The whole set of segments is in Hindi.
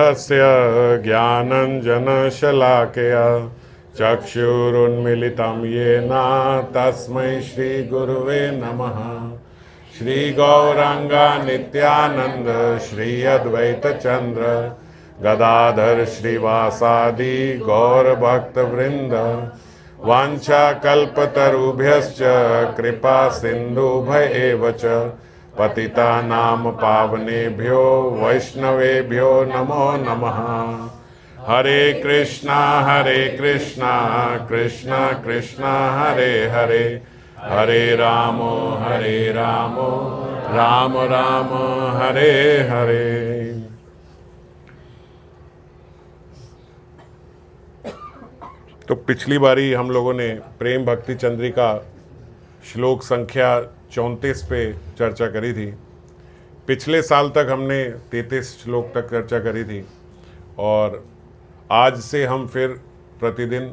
तस्य ज्ञानञ्जनशलाकया चक्षुरुन्मिलितं येन तस्मै श्रीगुरुवे नमः। श्रीगौरांग नित्यानंद श्री अद्वैत चंद्र गदाधर श्रीवासादि गौरभक्तवृंद वाञ्छाकल्पतरुभ्यश्च कृपा सिन्धुभ्येव च पतितानां पावनेभ्यो वैष्णवेभ्यो नमो नमः। हरे कृष्णा कृष्णा कृष्णा हरे हरे, हरे रामो राम राम हरे हरे। तो पिछली बारी हम लोगों ने प्रेम भक्ति चंद्रिका श्लोक संख्या 34 पे चर्चा करी थी। पिछले साल तक हमने 33 श्लोक तक चर्चा करी थी और आज से हम फिर प्रतिदिन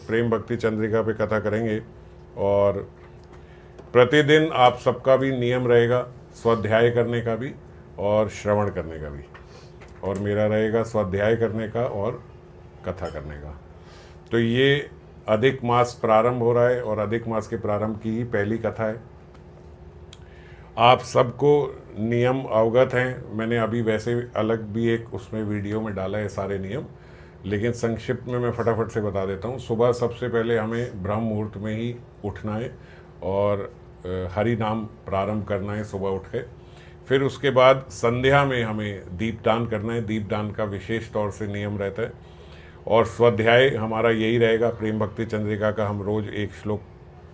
प्रेम भक्ति चंद्रिका पे कथा करेंगे। और प्रतिदिन आप सबका भी नियम रहेगा स्वाध्याय करने का भी और श्रवण करने का भी, और मेरा रहेगा स्वाध्याय करने का और कथा करने का। तो ये अधिक मास प्रारंभ हो रहा है और अधिक मास के प्रारंभ की ही पहली कथा है। आप सबको नियम अवगत हैं। मैंने अभी वैसे अलग भी एक उसमें वीडियो में डाला है सारे नियम, लेकिन संक्षिप्त में मैं फटाफट से बता देता हूँ। सुबह सबसे पहले हमें ब्रह्म मुहूर्त में ही उठना है और हरि नाम प्रारंभ करना है सुबह उठ के। फिर उसके बाद संध्या में हमें दीपदान करना है। दीपदान का विशेष तौर से नियम रहता है। और स्वाध्याय हमारा यही रहेगा प्रेम भक्ति चंद्रिका का। हम रोज़ एक श्लोक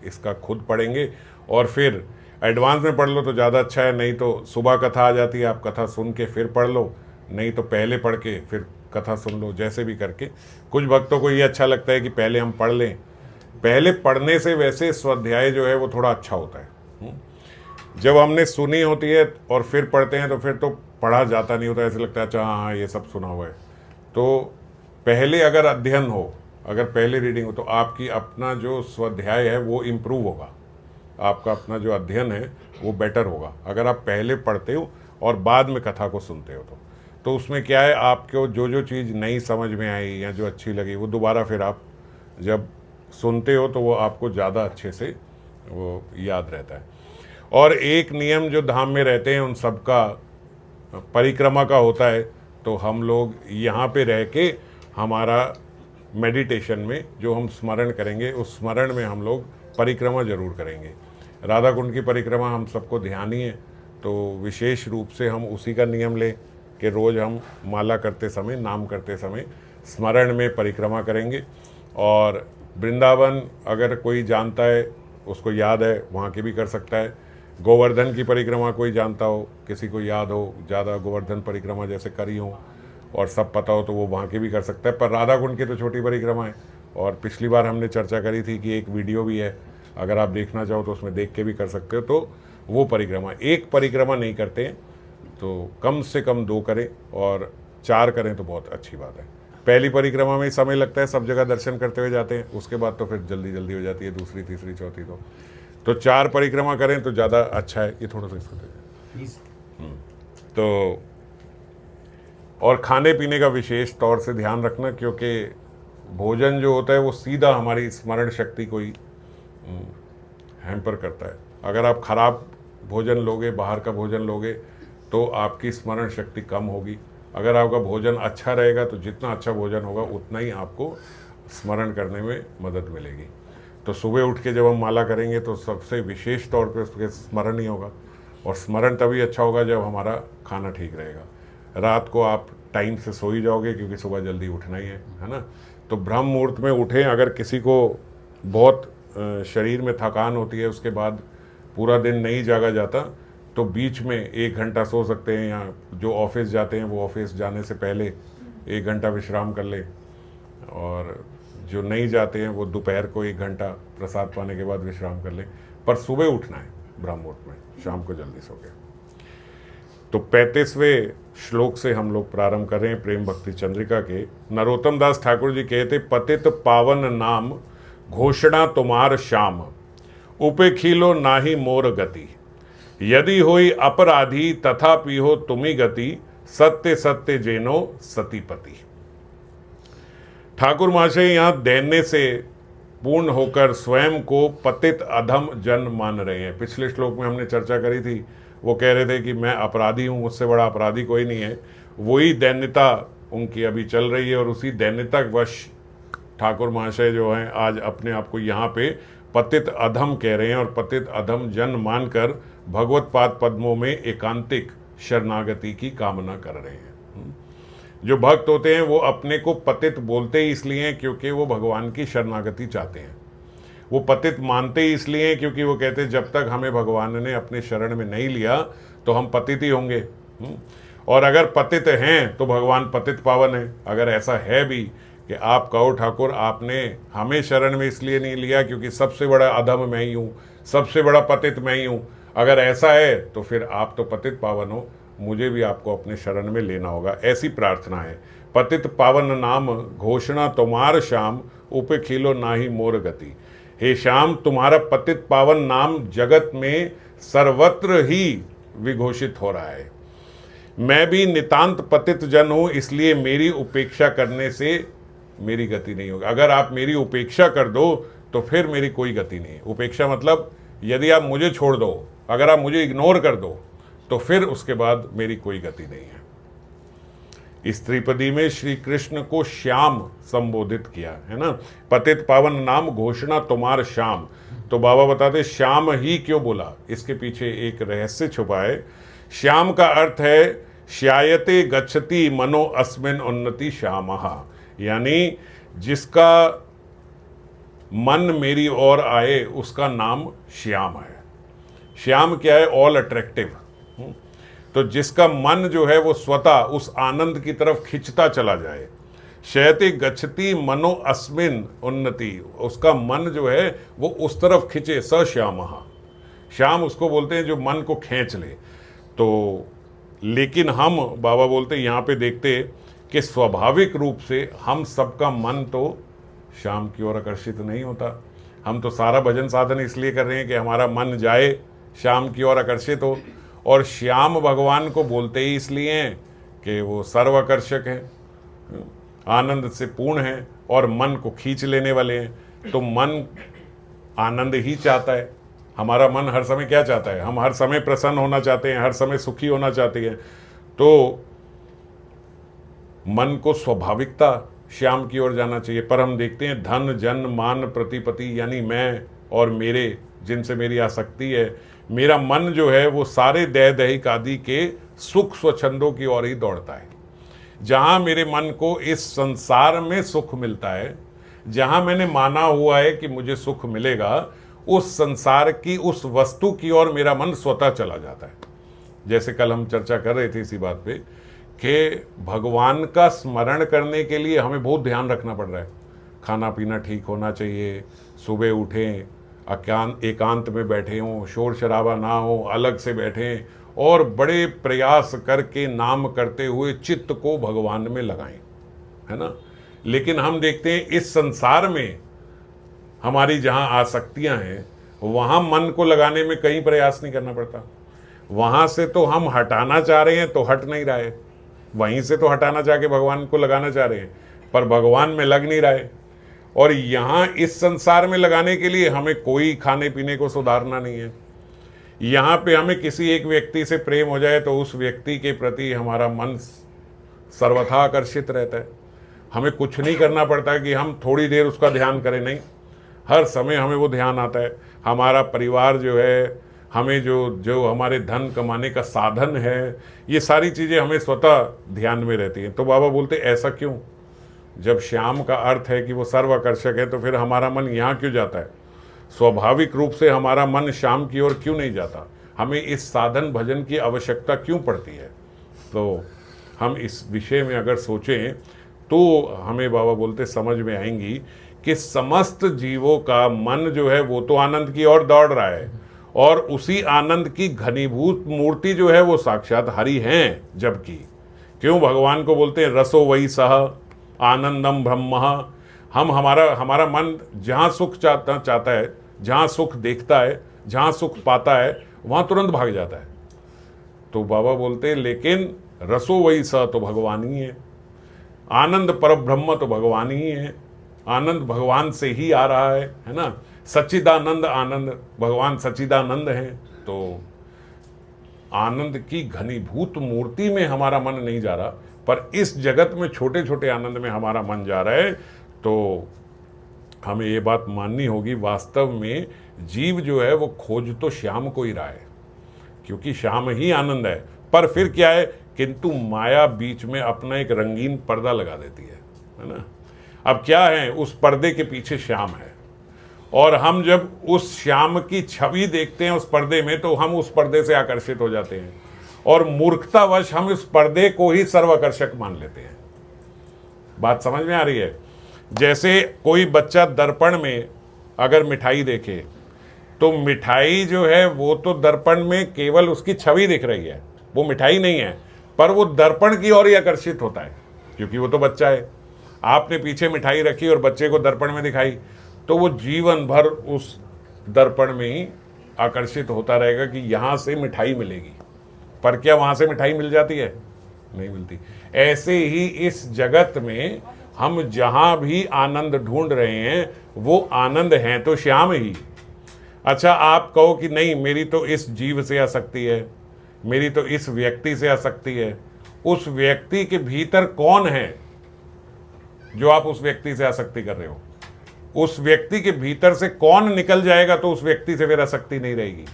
इसका खुद पढ़ेंगे और फिर एडवांस में पढ़ लो तो ज़्यादा अच्छा है, नहीं तो सुबह कथा आ जाती है, आप कथा सुन के फिर पढ़ लो, नहीं तो पहले पढ़ के फिर कथा सुन लो, जैसे भी करके। कुछ भक्तों को ये अच्छा लगता है कि पहले हम पढ़ लें। पहले पढ़ने से वैसे स्वाध्याय जो है वो थोड़ा अच्छा होता है। जब हमने सुनी होती है और फिर पढ़ते हैं तो फिर तो पढ़ा जाता नहीं होता, ऐसे लगता है अच्छा हाँ ये सब सुना हुआ है। तो पहले अगर अध्ययन हो, अगर पहले रीडिंग हो, तो आपकी अपना जो स्वाध्याय है वो इम्प्रूव होगा, आपका अपना जो अध्ययन है वो बेटर होगा अगर आप पहले पढ़ते हो और बाद में कथा को सुनते हो। तो उसमें क्या है, आपको जो चीज़ नई समझ में आई या जो अच्छी लगी वो दोबारा फिर आप जब सुनते हो तो वो आपको ज़्यादा अच्छे से वो याद रहता है। और एक नियम जो धाम में रहते हैं उन सब का परिक्रमा का होता है। तो हम लोग यहाँ पे रह के हमारा मेडिटेशन में जो हम स्मरण करेंगे उस स्मरण में हम लोग परिक्रमा जरूर करेंगे। राधा कुंड की परिक्रमा हम सबको ध्यान ही है, तो विशेष रूप से हम उसी का नियम लें कि रोज़ हम माला करते समय, नाम करते समय स्मरण में परिक्रमा करेंगे। और वृंदावन अगर कोई जानता है, उसको याद है, वहाँ की भी कर सकता है। गोवर्धन की परिक्रमा कोई जानता हो, किसी को याद हो ज़्यादा गोवर्धन परिक्रमा जैसे करी हो और सब पता हो, तो वो वहाँ की भी कर सकता है। पर राधा कुंड की तो छोटी परिक्रमा है और पिछली बार हमने चर्चा करी थी कि एक वीडियो भी है, अगर आप देखना चाहो तो उसमें देख के भी कर सकते हो। तो वो परिक्रमा, एक परिक्रमा नहीं करते हैं तो कम से कम 2 करें और 4 करें तो बहुत अच्छी बात है। पहली परिक्रमा में समय लगता है, सब जगह दर्शन करते हुए जाते हैं, उसके बाद तो फिर जल्दी जल्दी हो जाती है, दूसरी तीसरी चौथी। तो 4 परिक्रमा करें तो ज़्यादा अच्छा है। ये थोड़ा सा इसको दे। तो और खाने पीने का विशेष तौर से ध्यान रखना, क्योंकि भोजन जो होता है वो सीधा हमारी स्मरण शक्ति को ही हैम्पर करता है। अगर आप खराब भोजन लोगे, बाहर का भोजन लोगे, तो आपकी स्मरण शक्ति कम होगी। अगर आपका भोजन अच्छा रहेगा तो जितना अच्छा भोजन होगा उतना ही आपको स्मरण करने में मदद मिलेगी। तो सुबह उठ के जब हम माला करेंगे तो सबसे विशेष तौर पे उसके स्मरण ही होगा, और स्मरण तभी अच्छा होगा जब हमारा खाना ठीक रहेगा। रात को आप टाइम से सो ही जाओगे क्योंकि सुबह जल्दी उठना ही है ना। तो ब्रह्म मुहूर्त में उठें। अगर किसी को बहुत शरीर में थकान होती है, उसके बाद पूरा दिन नहीं जागा जाता, तो बीच में 1 घंटा सो सकते हैं, या जो ऑफिस जाते हैं वो ऑफिस जाने से पहले 1 घंटा विश्राम कर लें, और जो नहीं जाते हैं वो दोपहर को 1 घंटा प्रसाद पाने के बाद विश्राम कर लें। पर सुबह उठना है ब्रह्म मुहूर्त में, शाम को जल्दी सो के। तो 35वें श्लोक से हम लोग प्रारंभ कर रहे हैं प्रेम भक्ति चंद्रिका के। नरोत्तम दास ठाकुर जी कहते, पतित पावन नाम घोषणा तुम्हार श्याम, उपेखिलो नाही मोर गति, यदि होई अपराधी तथापि हो तुमी गति, सत्य सत्य जेनो सतीपति। ठाकुर महाशय यहाँ दैन्य से पूर्ण होकर स्वयं को पतित अधम जन मान रहे हैं। पिछले श्लोक में हमने चर्चा करी थी, वो कह रहे थे कि मैं अपराधी हूँ, मुझसे बड़ा अपराधी कोई नहीं है। वही दैन्यता उनकी अभी चल रही है और उसी दैन्यता वश ठाकुर महाशय जो हैं आज अपने आप को यहाँ पे पतित अधम कह रहे हैं और पतित अधम जन मानकर भगवत पाद पद्मों में एकांतिक शरणागति की कामना कर रहे हैं। जो भक्त होते हैं वो अपने को पतित बोलते ही इसलिए हैं क्योंकि वो भगवान की शरणागति चाहते हैं। वो पतित मानते ही इसलिए हैं क्योंकि वो कहते हैं जब तक हमें भगवान ने अपने शरण में नहीं लिया तो हम पतित ही होंगे। और अगर पतित हैं तो भगवान पतित पावन है। अगर ऐसा है भी कि आप कहो ठाकुर आपने हमें शरण में इसलिए नहीं लिया क्योंकि सबसे बड़ा अधम मैं ही हूँ, सबसे बड़ा पतित मैं ही हूँ, अगर ऐसा है तो फिर आप तो पतित पावन हो, मुझे भी आपको अपने शरण में लेना होगा। ऐसी प्रार्थना है। पतित पावन नाम घोषणा तुम्हार श्याम, उपे खिलो नाही मोर गति। हे श्याम, तुम्हारा पतित पावन नाम जगत में सर्वत्र ही विघोषित हो रहा है। मैं भी नितांत पतित जन हूँ, इसलिए मेरी उपेक्षा करने से मेरी गति नहीं होगी। अगर आप मेरी उपेक्षा कर दो तो फिर मेरी कोई गति नहीं है। उपेक्षा मतलब यदि आप मुझे छोड़ दो, अगर आप मुझे इग्नोर कर दो तो फिर उसके बाद मेरी कोई गति नहीं है। इस त्रिपदी में श्री कृष्ण को श्याम संबोधित किया है ना। पतित पावन नाम घोषणा तुम्हार श्याम। तो बाबा बताते श्याम ही क्यों बोला, इसके पीछे एक रहस्य छुपा है। श्याम का अर्थ है श्यायते गच्छति मनो अस्मिन उन्नति श्यामः, यानी जिसका मन मेरी ओर आए उसका नाम श्याम है। श्याम क्या है? All attractive. तो जिसका मन जो है वो स्वतः उस आनंद की तरफ खिंचता चला जाए। शयते गच्छति मनो अस्मिन उन्नति, उसका मन जो है वो उस तरफ खिंचे, स श्यामः। श्याम उसको बोलते हैं जो मन को खींच ले। तो लेकिन हम बाबा बोलते यहाँ पे देखते कि स्वाभाविक रूप से हम सबका मन तो श्याम की ओर आकर्षित नहीं होता। हम तो सारा भजन साधन इसलिए कर रहे हैं कि हमारा मन जाए श्याम की ओर आकर्षित हो। और श्याम भगवान को बोलते ही इसलिए हैं कि वो सर्वाकर्षक हैं, आनंद से पूर्ण हैं और मन को खींच लेने वाले हैं। तो मन आनंद ही चाहता है। हमारा मन हर समय क्या चाहता है? हम हर समय प्रसन्न होना चाहते हैं, हर समय सुखी होना चाहते हैं। तो मन को स्वाभाविकता श्याम की ओर जाना चाहिए। पर हम देखते हैं धन जन मान प्रतिपति, यानी मैं और मेरे, जिनसे मेरी आसक्ति है, मेरा मन जो है वो सारे दैह दैहिक आदि के सुख स्वच्छंदों की ओर ही दौड़ता है। जहाँ मेरे मन को इस संसार में सुख मिलता है, जहाँ मैंने माना हुआ है कि मुझे सुख मिलेगा, उस संसार की उस वस्तु की ओर मेरा मन स्वतः चला जाता है। जैसे कल हम चर्चा कर रहे थे इसी बात पे कि भगवान का स्मरण करने के लिए हमें बहुत ध्यान रखना पड़ रहा है। खाना पीना ठीक होना चाहिए, सुबह उठें, एकांत में बैठे हों, शोर शराबा ना हो, अलग से बैठें और बड़े प्रयास करके नाम करते हुए चित्त को भगवान में लगाएं, है ना। लेकिन हम देखते हैं इस संसार में हमारी जहाँ आसक्तियाँ हैं वहाँ मन को लगाने में कहीं प्रयास नहीं करना पड़ता। वहाँ से तो हम हटाना चाह रहे हैं तो हट नहीं रहा है, वहीं से तो हटाना चाह के भगवान को लगाना चाह रहे हैं पर भगवान में लग नहीं रहा है। और यहाँ इस संसार में लगाने के लिए हमें कोई खाने पीने को सुधारना नहीं है। यहाँ पे हमें किसी एक व्यक्ति से प्रेम हो जाए तो उस व्यक्ति के प्रति हमारा मन सर्वथा आकर्षित रहता है। हमें कुछ नहीं करना पड़ता कि हम थोड़ी देर उसका ध्यान करें, नहीं, हर समय हमें वो ध्यान आता है। हमारा परिवार जो है, हमें जो हमारे धन कमाने का साधन है, ये सारी चीज़ें हमें स्वतः ध्यान में रहती हैं। तो बाबा बोलते ऐसा क्यों? जब श्याम का अर्थ है कि वो सर्वाकर्षक है तो फिर हमारा मन यहाँ क्यों जाता है? स्वाभाविक रूप से हमारा मन श्याम की ओर क्यों नहीं जाता? हमें इस साधन भजन की आवश्यकता क्यों पड़ती है? तो हम इस विषय में अगर सोचें तो हमें बाबा बोलते समझ में आएंगी कि समस्त जीवों का मन जो है वो तो आनंद की ओर दौड़ रहा है और उसी आनंद की घनीभूत मूर्ति जो है वो साक्षात हरि हैं। जबकि क्यों भगवान को बोलते हैं रसो वही सह आनंदम ब्रह्म। हम हमारा मन जहाँ सुख चाहता है, जहाँ सुख देखता है, जहाँ सुख पाता है, वहाँ तुरंत भाग जाता है। तो बाबा बोलते हैं लेकिन रसो वही स तो भगवान ही है, आनंद पर ब्रह्म तो भगवान ही है, आनंद भगवान से ही आ रहा है ना। सच्चिदानंद आनंद, भगवान सच्चिदानंद है। तो आनंद की घनीभूत मूर्ति में हमारा मन नहीं जा रहा, पर इस जगत में छोटे छोटे आनंद में हमारा मन जा रहा है। तो हमें ये बात माननी होगी, वास्तव में जीव जो है वो खोज तो श्याम को ही रहा है, क्योंकि श्याम ही आनंद है। पर फिर क्या है, किंतु माया बीच में अपना एक रंगीन पर्दा लगा देती है ना। अब क्या है, उस पर्दे के पीछे श्याम है, और हम जब उस श्याम की छवि देखते हैं उस पर्दे में, तो हम उस पर्दे से आकर्षित हो जाते हैं, और मूर्खतावश हम इस पर्दे को ही सर्वाकर्षक मान लेते हैं। बात समझ में आ रही है? जैसे कोई बच्चा दर्पण में अगर मिठाई देखे, तो मिठाई जो है वो तो दर्पण में केवल उसकी छवि दिख रही है, वो मिठाई नहीं है, पर वो दर्पण की ओर ही आकर्षित होता है, क्योंकि वो तो बच्चा है। आपने पीछे मिठाई रखी और बच्चे को दर्पण में दिखाई, तो वो जीवन भर उस दर्पण में ही आकर्षित होता रहेगा कि यहाँ से मिठाई मिलेगी। पर क्या वहाँ से मिठाई मिल जाती है? नहीं मिलती। ऐसे ही इस जगत में हम जहाँ भी आनंद ढूंढ रहे हैं, वो आनंद हैं तो श्याम ही। अच्छा, आप कहो कि नहीं, मेरी तो इस जीव से आसक्ति है, मेरी तो इस व्यक्ति से आसक्ति है। उस व्यक्ति के भीतर कौन है जो आप उस व्यक्ति से आसक्ति कर रहे हो? उस व्यक्ति के भीतर से कौन निकल जाएगा तो उस व्यक्ति से फिर आसक्ति नहीं रहेगी?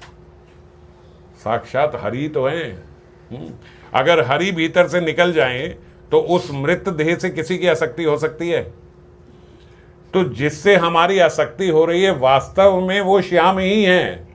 साक्षात हरि तो हैं। अगर हरि भीतर से निकल जाएं तो उस मृत देह से किसी की आसक्ति हो सकती है? तो जिससे हमारी आसक्ति हो रही है वास्तव में वो श्याम ही है।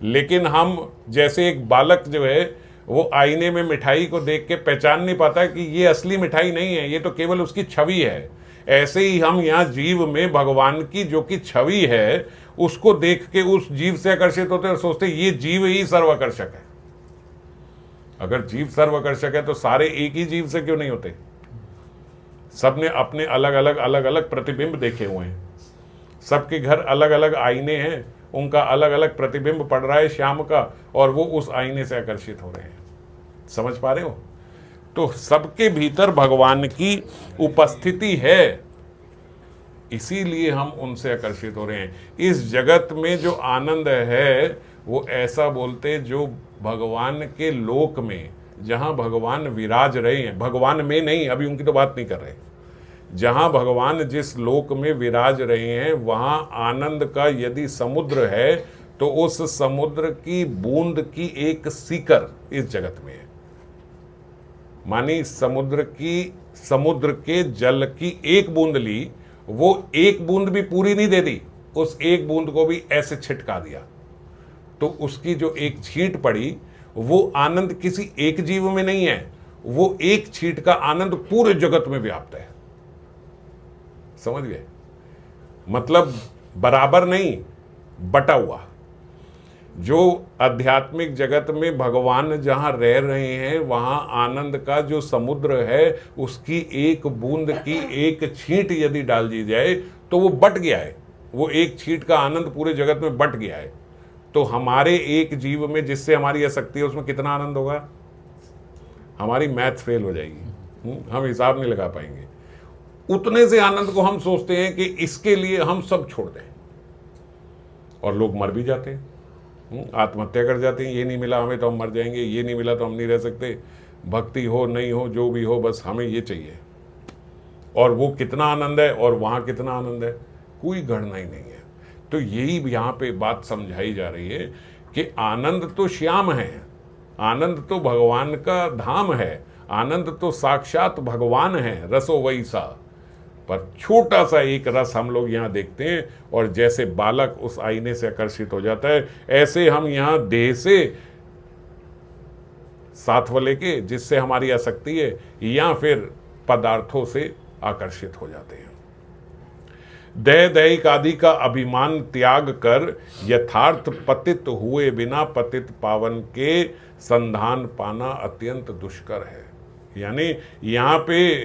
लेकिन हम जैसे एक बालक जो है वो आईने में मिठाई को देख के पहचान नहीं पाता कि ये असली मिठाई नहीं है, ये तो केवल उसकी छवि है। ऐसे ही हम यहाँ जीव में भगवान की जो कि छवि है उसको देख के उस जीव से आकर्षित होते हैं और सोचते ये जीव ही सर्वाकर्षक है। अगर जीव सर्वाकर्षक है तो सारे एक ही जीव से क्यों नहीं होते? सबने अपने अलग अलग प्रतिबिंब देखे हुए हैं, सबके घर अलग अलग आईने हैं, उनका अलग अलग प्रतिबिंब पड़ रहा है श्याम का, और वो उस आईने से आकर्षित हो रहे हैं। समझ पा रहे हो? तो सबके भीतर भगवान की उपस्थिति है, इसीलिए हम उनसे आकर्षित हो रहे हैं। इस जगत में जो आनंद है वो ऐसा बोलते जो भगवान के लोक में, जहां भगवान विराज रहे हैं, भगवान में नहीं, अभी उनकी तो बात नहीं कर रहे, जहां भगवान जिस लोक में विराज रहे हैं वहां आनंद का यदि समुद्र है तो उस समुद्र की बूंद की एक सीकर इस जगत में है। मानी समुद्र के जल की एक बूंद ली, वो एक बूंद भी पूरी नहीं दे दी, उस एक बूंद को भी ऐसे छिटका दिया, तो उसकी जो एक छींट पड़ी वो आनंद किसी एक जीव में नहीं है, वो एक छींट का आनंद पूरे जगत में व्याप्त है। समझ गए? मतलब बराबर नहीं, बटा हुआ। जो आध्यात्मिक जगत में भगवान जहां रह रहे हैं वहां आनंद का जो समुद्र है उसकी एक बूंद की एक छींट यदि डाल दी जाए तो वो बट गया है, वो एक छींट का आनंद पूरे जगत में बट गया है। तो हमारे एक जीव में जिससे हमारी आसक्ति है उसमें कितना आनंद होगा? हमारी मैथ फेल हो जाएगी, हम हिसाब नहीं लगा पाएंगे। उतने से आनंद को हम सोचते हैं कि इसके लिए हम सब छोड़ दें, और लोग मर भी जाते हैं, आत्महत्या कर जाते हैं। ये नहीं मिला हमें तो हम मर जाएंगे, ये नहीं मिला तो हम नहीं रह सकते, भक्ति हो नहीं हो जो भी हो बस हमें ये चाहिए। और वो कितना आनंद है और वहाँ कितना आनंद है, कोई गणना ही नहीं है। तो यही यहाँ पे बात समझाई जा रही है कि आनंद तो श्याम है, आनंद तो भगवान का धाम है, आनंद तो साक्षात भगवान है, रसो वही सा। पर छोटा सा एक रस हम लोग यहाँ देखते हैं, और जैसे बालक उस आईने से आकर्षित हो जाता है, ऐसे हम यहाँ देह से साथ वाले के जिससे हमारी आसक्ति है, या फिर पदार्थों से आकर्षित हो जाते हैं। देह दैहिक आदि का अभिमान त्याग कर यथार्थ पतित हुए बिना पतित पावन के संधान पाना अत्यंत दुष्कर है। यानी यहाँ पे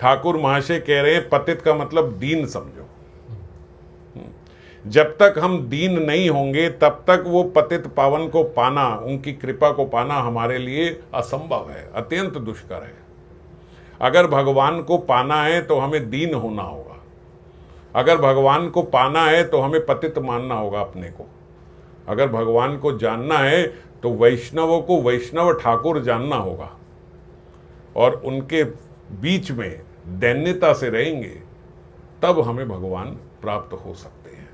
ठाकुर महाशय कह रहे हैं पतित का मतलब दीन समझो। जब तक हम दीन नहीं होंगे तब तक वो पतित पावन को पाना, उनकी कृपा को पाना हमारे लिए असंभव है, अत्यंत दुष्कर है। अगर भगवान को पाना है तो हमें दीन होना होगा, अगर भगवान को पाना है तो हमें पतित मानना होगा अपने को, अगर भगवान को जानना है तो वैष्णवों को वैष्णव ठाकुर जानना होगा और उनके बीच में दैन्यता से रहेंगे, तब हमें भगवान प्राप्त हो सकते हैं,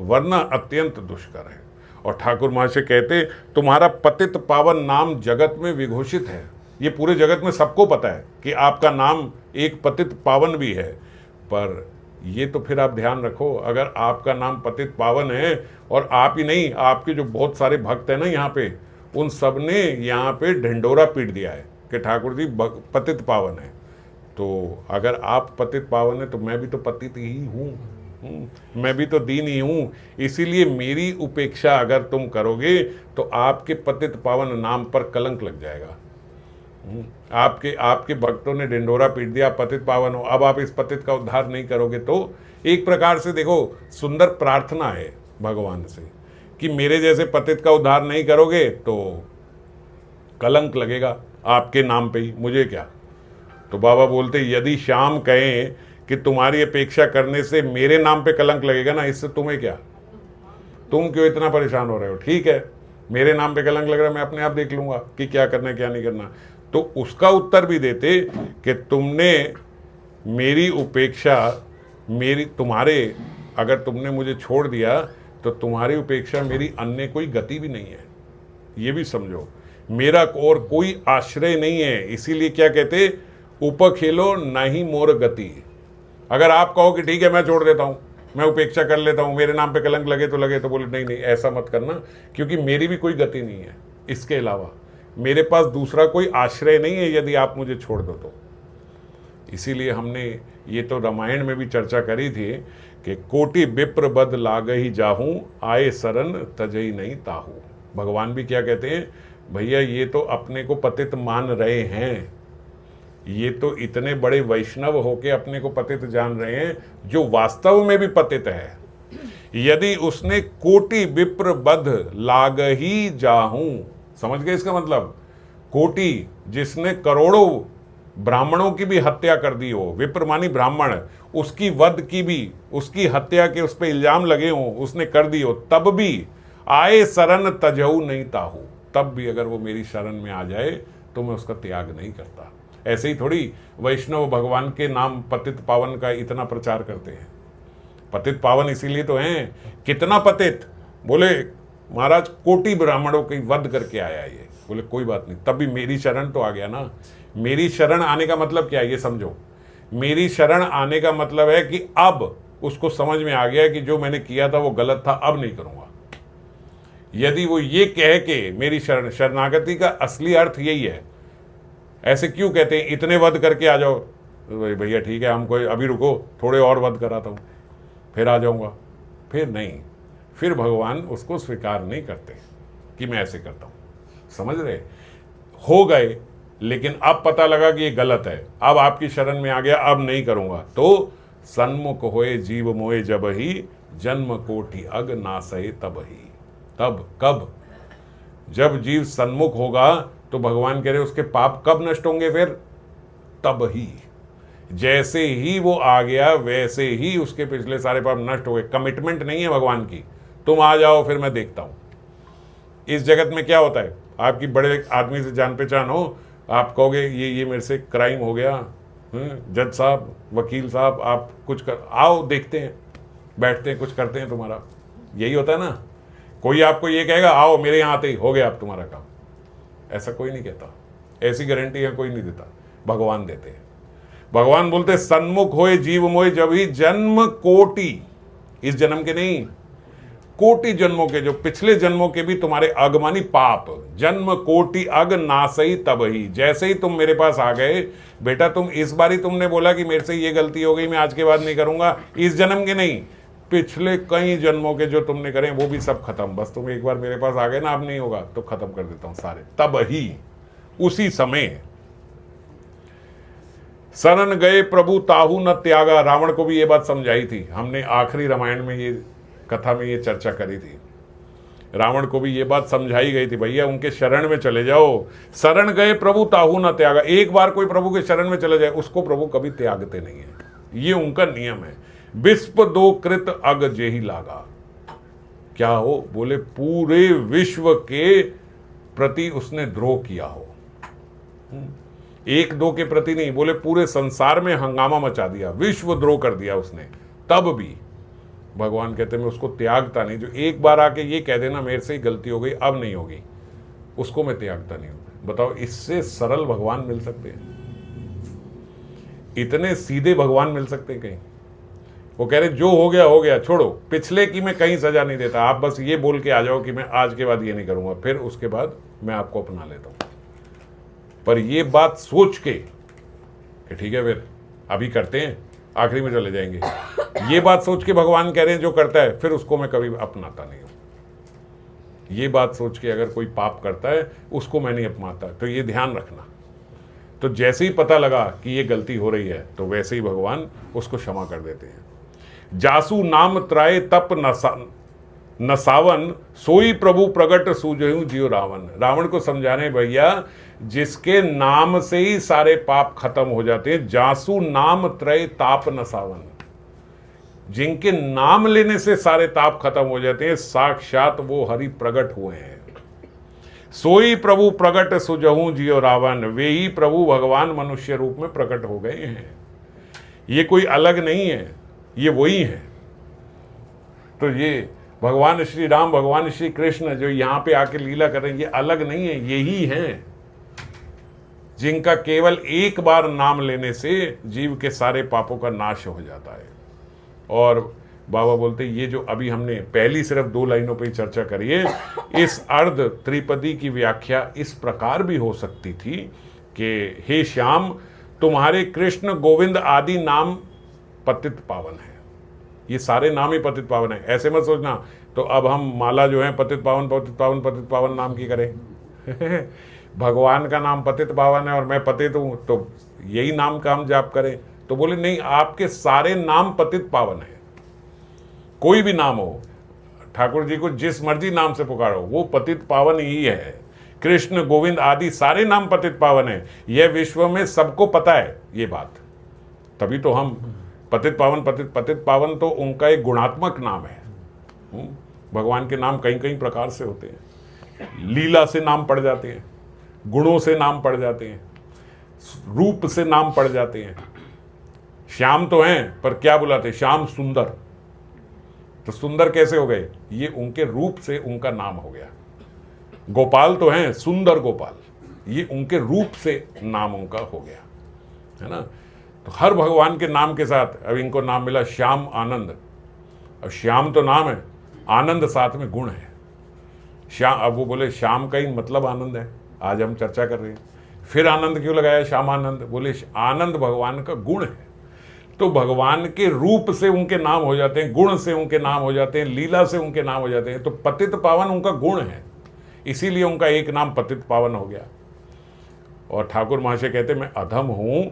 वरना अत्यंत दुष्कर है। और ठाकुर महाशय कहते, तुम्हारा पतित पावन नाम जगत में विघोषित है। ये पूरे जगत में सबको पता है कि आपका नाम एक पतित पावन भी है, पर ये तो फिर आप ध्यान रखो, अगर आपका नाम पतित पावन है और आप ही नहीं, आपके जो बहुत सारे भक्त हैं ना यहाँ पे, उन सब ने यहाँ पे ढिंडोरा पीट दिया है कि ठाकुर जी पतित पावन है। तो अगर आप पतित पावन है तो मैं भी तो पतित ही हूँ, मैं भी तो दीन ही हूँ। इसीलिए मेरी उपेक्षा अगर तुम करोगे तो आपके पतित पावन नाम पर कलंक लग जाएगा। आपके भक्तों ने ढिंडोरा पीट दिया, पतित पावन हो, अब आप इस पतित का उद्धार नहीं करोगे तो एक प्रकार से देखो सुंदर प्रार्थना है भगवान से कि मेरे जैसे पतित का उद्धार नहीं करोगे तो कलंक लगेगा आपके नाम पे ही, मुझे क्या। तो बाबा बोलते यदि श्याम कहें कि तुम्हारी अपेक्षा करने से मेरे नाम पे कलंक लगेगा ना, इससे तुम्हें क्या, तुम क्यों इतना परेशान हो रहे हो। ठीक है, मेरे नाम पे कलंक लग रहा है, मैं अपने आप देख लूंगा कि क्या करना है क्या नहीं करना। तो उसका उत्तर भी देते कि तुमने मेरी उपेक्षा, अगर तुमने मुझे छोड़ दिया तो तुम्हारी उपेक्षा मेरी अन्य कोई गति भी नहीं है, ये भी समझो, मेरा और कोई आश्रय नहीं है। इसीलिए क्या कहते, उपखेलो नहीं मोर गति। अगर आप कहो कि ठीक है मैं छोड़ देता हूँ, मैं उपेक्षा कर लेता हूँ, मेरे नाम पे कलंक लगे तो बोले नहीं नहीं ऐसा मत करना, क्योंकि मेरी भी कोई गति नहीं है, इसके अलावा मेरे पास दूसरा कोई आश्रय नहीं है यदि आप मुझे छोड़ दो तो। इसीलिए हमने ये तो रामायण में भी चर्चा करी थी कि कोटि विप्र बद लागहि जाहूं, आए शरण तजई नहीं ताहू। भगवान भी क्या कहते हैं, भैया ये तो अपने को पतित मान रहे हैं, ये तो इतने बड़े वैष्णव होके अपने को पतित जान रहे हैं जो वास्तव में भी पतित है। यदि उसने कोटि विप्र बद लागहि जाहूं, समझ गए इसका मतलब, कोटि जिसने करोड़ों ब्राह्मणों की भी हत्या कर दी हो, विप्र मानी ब्राह्मण, उसकी वध की भी, उसकी हत्या के उस पर इल्जाम लगे हो, उसने कर दी हो, तब भी आए शरण तजऊ नहीं ताहू, तब भी अगर वो मेरी शरण में आ जाए तो मैं उसका त्याग नहीं करता। ऐसे ही थोड़ी वैष्णव भगवान के नाम पतित पावन का इतना प्रचार करते हैं। पतित पावन इसीलिए तो हैं, कितना पतित, बोले महाराज कोटि ब्राह्मणों की वध करके आया ये, बोले कोई बात नहीं, तब भी मेरी शरण तो आ गया ना। मेरी शरण आने का मतलब क्या है ये समझो, मेरी शरण आने का मतलब है कि अब उसको समझ में आ गया कि जो मैंने किया था वो गलत था, अब नहीं करूंगा। यदि वो ये कह के मेरी शरणागति का असली अर्थ यही है, ऐसे क्यों कहते हैं इतने वध करके आ जाओ, भैया ठीक है हमको अभी रुको, थोड़े और वध कराता हूँ फिर आ जाऊंगा, फिर नहीं, फिर भगवान उसको स्वीकार नहीं करते कि मैं ऐसे करता हूँ। समझ रहे, हो गए, लेकिन अब पता लगा कि ये गलत है, अब आपकी शरण में आ गया, अब नहीं करूंगा, तो सन्मुख होए जीव मोए जब ही, जन्म कोटि अग नासहे तब ही। तब कब, जब जीव सन्मुख होगा तो भगवान कह रहे उसके पाप कब नष्ट होंगे, फिर तब ही। जैसे ही वो आ गया वैसे ही उसके पिछले सारे पाप नष्ट हो गए। कमिटमेंट नहीं है भगवान की, तुम आ जाओ फिर मैं देखता हूं। इस जगत में क्या होता है, आपकी बड़े आदमी से जान पहचान हो, आप कहोगे ये मेरे से क्राइम हो गया, जज साहब वकील साहब आप कुछ कर आओ, देखते हैं, बैठते हैं, कुछ करते हैं तुम्हारा, यही होता है ना। कोई आपको ये कहेगा आओ मेरे यहाँ आते ही हो गया आप तुम्हारा काम, ऐसा कोई नहीं कहता, ऐसी गारंटी है कोई नहीं देता, भगवान देते हैं। भगवान बोलते सन्मुख होए जीव मोए जब ही, जन्म कोटि, इस जन्म के नहीं, कोटि जन्मों के, जो पिछले जन्मों के भी तुम्हारे अगमानी पाप, जन्म कोटि अग नासई तब ही। जैसे ही तुम मेरे पास आ गए बेटा, तुम इस बार ही तुमने बोला कि मेरे से ये गलती हो गई, मैं आज के बाद नहीं करूंगा, इस जन्म के नहीं, पिछले कई जन्मों के जो तुमने करे वो भी सब खत्म। बस तुम एक बार मेरे पास आ गए ना, अब नहीं होगा तो खत्म कर देता हूं सारे। तब ही, उसी समय शरण गए प्रभु ताहू न त्यागा। रावण को भी ये बात समझाई थी हमने, आखिरी रामायण में ये कथा में ये चर्चा करी थी। रावण को भी ये बात समझाई गई थी, भैया उनके शरण में चले जाओ, शरण गए प्रभु ताहू न त्यागा। एक बार कोई प्रभु के शरण में चले जाए उसको प्रभु कभी त्यागते नहीं है, ये उनका नियम है। विश्व दो कृत अग जेहि लागा। क्या हो? बोले पूरे विश्व के प्रति उसने द्रोह किया हो, एक दो के प्रति नहीं, बोले पूरे संसार में हंगामा मचा दिया, विश्व द्रोह कर दिया उसने, तब भी भगवान कहते मैं उसको त्यागता नहीं। जो एक बार आके ये कह देना मेरे से ही गलती हो गई, अब नहीं होगी, उसको मैं त्यागता नहीं हूं। बताओ, इससे सरल भगवान मिल सकते हैं? इतने सीधे भगवान मिल सकते हैं कहीं? वो कह रहे जो हो गया हो गया, छोड़ो, पिछले की मैं कहीं सजा नहीं देता, आप बस ये बोल के आ जाओ कि मैं आज के बाद ये नहीं करूंगा, फिर उसके बाद मैं आपको अपना लेता हूं। पर ये बात सोच के कि ठीक है फिर अभी करते हैं, आखिरी में चले जाएंगे, ये बात सोच के भगवान कह रहे हैं जो करता है फिर उसको मैं कभी अपनाता नहीं हूं। ये बात सोच के अगर कोई पाप करता है उसको मैं नहीं अपनाता, तो ये ध्यान रखना। तो जैसे ही पता लगा कि ये गलती हो रही है तो वैसे ही भगवान उसको क्षमा कर देते हैं। जासु नाम त्राय तप नसावन, सोई प्रभु प्रगट सूझहु जियो रावण। रावण को समझा रहे भैया, जिसके नाम से ही सारे पाप खत्म हो जाते हैं, जासु नाम त्रय ताप नसावन, जिनके नाम लेने से सारे ताप खत्म हो जाते हैं, साक्षात वो हरि प्रगट हुए हैं। सोई प्रभु प्रगट सुजहू जियो रावण, वे ही प्रभु भगवान मनुष्य रूप में प्रकट हो गए हैं। ये कोई अलग नहीं है, ये वही है। तो ये भगवान श्री राम, भगवान श्री कृष्ण जो यहाँ पे आके लीला कर रहे हैं, ये अलग नहीं है, यही हैं जिनका केवल एक बार नाम लेने से जीव के सारे पापों का नाश हो जाता है। और बाबा बोलते ये जो अभी हमने पहली सिर्फ 2 लाइनों पे चर्चा करी है, इस अर्ध त्रिपदी की व्याख्या इस प्रकार भी हो सकती थी कि हे श्याम, तुम्हारे कृष्ण गोविंद आदि नाम पतित पावन है। ये सारे नाम ही पतित पावन है, ऐसे मत सोचना तो अब हम माला जो है पतित पावन पतित पावन पतित पावन नाम की करें। भगवान का नाम पतित पावन है और मैं पतित हूं, तो यही नाम का हम जाप करें? तो बोले नहीं, आपके सारे नाम पतित पावन है। कोई भी नाम हो, ठाकुर जी को जिस मर्जी नाम से पुकारो, वो पतित पावन ही है। कृष्ण गोविंद आदि सारे नाम पतित पावन है, यह विश्व में सबको पता है ये बात। तभी तो हम पतित पावन पतित पावन तो उनका एक गुणात्मक नाम है। भगवान के नाम कई कई प्रकार से होते हैं, लीला से नाम पड़ जाते हैं, गुणों से नाम पड़ जाते हैं, रूप से नाम पड़ जाते हैं। श्याम तो हैं पर क्या बुलाते? श्याम सुंदर। तो सुंदर कैसे हो गए? ये उनके रूप से उनका नाम हो गया। गोपाल तो हैं, सुंदर गोपाल, ये उनके रूप से नाम उनका हो गया, है ना। तो हर भगवान के नाम के साथ अब इनको नाम मिला श्याम आनंद। अब श्याम तो नाम है, आनंद साथ में गुण है। श्याम, अब वो बोले श्याम का ही मतलब आनंद है, आज हम चर्चा कर रहे हैं। फिर आनंद क्यों लगाया? श्याम आनंद, बोले आनंद भगवान का गुण है। तो भगवान के रूप से उनके नाम हो जाते हैं, गुण से उनके नाम हो जाते हैं, लीला से उनके नाम हो जाते हैं। तो पतित पावन उनका गुण है, इसीलिए उनका एक नाम पतित पावन हो गया। और ठाकुर महाशय कहते मैं अधम हूं,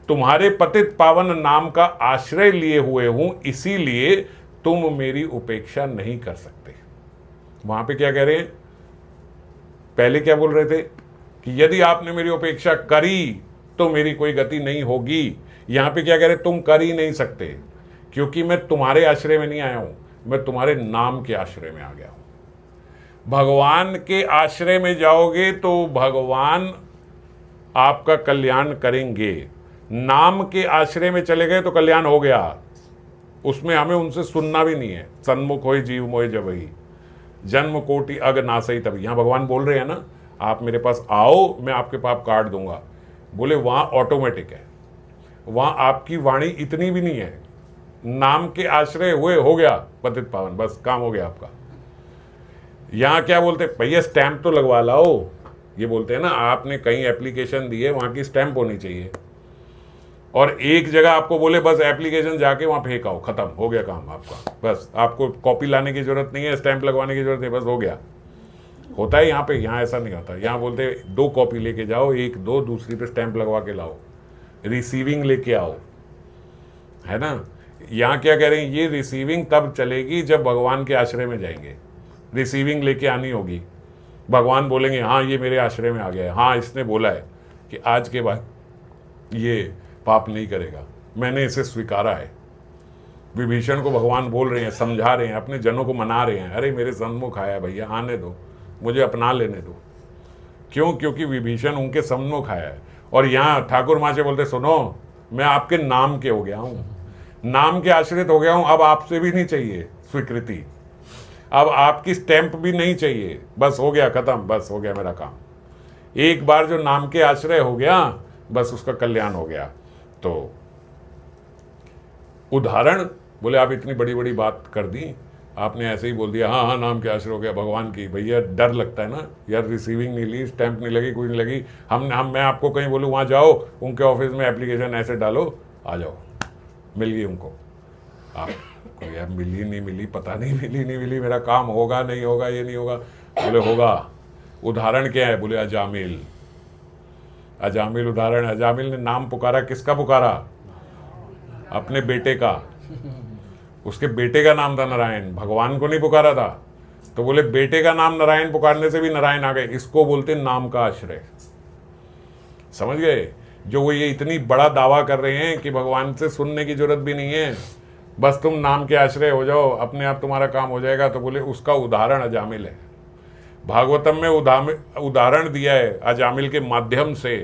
तुम्हारे पतित पावन नाम का आश्रय लिए हुए हूं, इसीलिए तुम मेरी उपेक्षा नहीं कर सकते। वहां पे क्या कह रहे हैं? पहले क्या बोल रहे थे कि यदि आपने मेरी उपेक्षा करी तो मेरी कोई गति नहीं होगी। यहां पे क्या कह रहे? तुम कर ही नहीं सकते, क्योंकि मैं तुम्हारे आश्रय में नहीं आया हूं, मैं तुम्हारे नाम के आश्रय में आ गया हूं। भगवान के आश्रय में जाओगे तो भगवान आपका कल्याण करेंगे। नाम के आश्रय में चले गए तो कल्याण हो गया, उसमें हमें उनसे सुनना भी नहीं है। सन्मुख होय जीव मोय जबहि, जन्म कोटि अग नासई तभी। यहाँ भगवान बोल रहे हैं ना, आप मेरे पास आओ, मैं आपके पाप काट दूंगा। बोले वहाँ ऑटोमेटिक है, वहाँ आपकी वाणी इतनी भी नहीं है। नाम के आश्रय हुए, हो गया पतित पावन, बस काम हो गया आपका। यहाँ क्या बोलते? भैया स्टैंप तो लगवा लाओ, ये बोलते हैं ना, आपने कहीं एप्लीकेशन दी है, वहाँ की स्टैंप होनी चाहिए। और एक जगह आपको बोले बस एप्लीकेशन जाके वहाँ फेंक आओ, खत्म हो गया काम आपका, बस आपको कॉपी लाने की जरूरत नहीं है, स्टैंप लगवाने की जरूरत है, बस हो गया। होता है यहाँ पे? यहाँ ऐसा नहीं होता। यहाँ बोलते 2 कॉपी लेके जाओ, 1 2 दूसरी पे स्टैंप लगवा के लाओ, रिसीविंग लेके आओ, है ना। यहाँ क्या कह रहे हैं, ये रिसीविंग तब चलेगी जब भगवान के आश्रय में जाएंगे, रिसीविंग लेके आनी होगी। भगवान बोलेंगे हाँ ये मेरे आश्रय में आ गया है, हाँ इसने बोला है कि आज के बाद ये पाप नहीं करेगा, मैंने इसे स्वीकारा है। विभीषण को भगवान बोल रहे हैं, समझा रहे हैं, अपने जनों को मना रहे हैं, अरे मेरे सन्मुख आया भैया, आने दो, मुझे अपना लेने दो। क्यों? क्योंकि विभीषण उनके सन्मुख आया है। और यहाँ ठाकुर माँ से बोलते, सुनो मैं आपके नाम के हो गया हूँ, नाम के आश्रित हो गया हूँ, अब आपसे भी नहीं चाहिए स्वीकृति, अब आपकी स्टैंप भी नहीं चाहिए, बस हो गया खत्म, बस हो गया मेरा काम। एक बार जो नाम के आश्रय हो गया बस उसका कल्याण हो गया। तो उदाहरण बोले आप इतनी बड़ी बड़ी बात कर दी, आपने ऐसे ही बोल दिया हाँ हाँ नाम के आश्रय हो गया भगवान की। भैया डर लगता है ना यार, रिसीविंग नहीं ली, स्टैंप नहीं लगी, कोई नहीं लगी, मैं आपको कहीं बोलूँ वहाँ जाओ, उनके ऑफिस में एप्लीकेशन ऐसे डालो, आ जाओ, मिल गई उनको। आप कोई यार मिली नहीं मिली, पता नहीं मिली नहीं मिली, मेरा काम होगा नहीं होगा, ये नहीं होगा। बोले होगा। उदाहरण क्या है? बोले अजामिल। अजामिल उदाहरण, अजामिल ने नाम पुकारा, किसका पुकारा? अपने बेटे का। उसके बेटे का नाम था नारायण, भगवान को नहीं पुकारा था। तो बोले बेटे का नाम नारायण पुकारने से भी नारायण आ गए, इसको बोलते नाम का आश्रय। समझ गए? जो वो ये इतनी बड़ा दावा कर रहे हैं कि भगवान से सुनने की जरूरत भी नहीं है, बस तुम नाम के आश्रय हो जाओ, अपने आप तुम्हारा काम हो जाएगा। तो बोले उसका उदाहरण अजामिल है। भागवतम में उदाहरण दिया है अजामिल के माध्यम से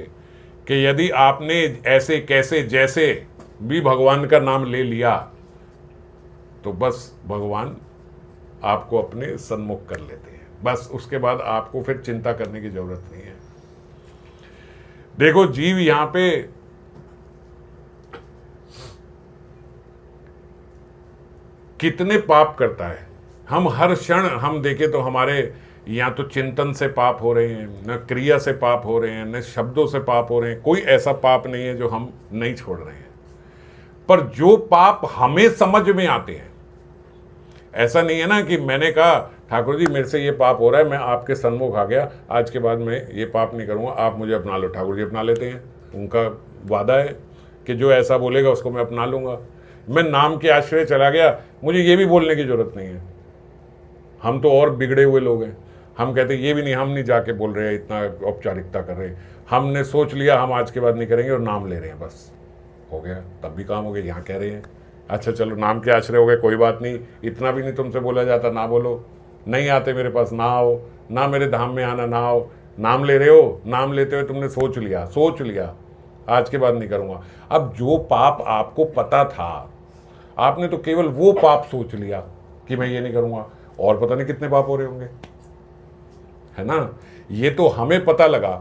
कि यदि आपने ऐसे कैसे जैसे भी भगवान का नाम ले लिया तो बस भगवान आपको अपने सन्मुख कर लेते हैं, बस उसके बाद आपको फिर चिंता करने की जरूरत नहीं है। देखो जीव यहां पे कितने पाप करता है। हम हर क्षण हम देखें तो हमारे या तो चिंतन से पाप हो रहे हैं, न क्रिया से पाप हो रहे हैं, न शब्दों से पाप हो रहे हैं। कोई ऐसा पाप नहीं है जो हम नहीं छोड़ रहे हैं। पर जो पाप हमें समझ में आते हैं, ऐसा नहीं है ना कि मैंने कहा ठाकुर जी मेरे से ये पाप हो रहा है, मैं आपके सन्मुख आ गया, आज के बाद मैं ये पाप नहीं करूँगा, आप मुझे अपना लो। ठाकुर जी अपना लेते हैं, उनका वादा है कि जो ऐसा बोलेगा उसको मैं अपना लूँगा। मैं नाम के आश्रय चला गया, मुझे ये भी बोलने की जरूरत नहीं है। हम तो और बिगड़े हुए लोग हैं, हम कहते ये भी नहीं, हम नहीं जाके बोल रहे हैं, इतना औपचारिकता कर रहे हैं, हमने सोच लिया हम आज के बाद नहीं करेंगे और नाम ले रहे हैं, बस हो गया, तब भी काम हो गया। यहाँ कह रहे हैं अच्छा चलो नाम के आश्रय हो गए, कोई बात नहीं, इतना भी नहीं तुमसे बोला जाता, ना बोलो, नहीं आते मेरे पास ना आओ, ना मेरे धाम में आना ना आओ, नाम ले रहे हो, नाम लेते हुए तुमने सोच लिया आज के बाद नहीं करूँगा। अब जो पाप आपको पता था, आपने तो केवल वो पाप सोच लिया कि मैं ये नहीं करूँगा, और पता नहीं कितने पाप हो रहे होंगे, है ना। ये तो हमें पता लगा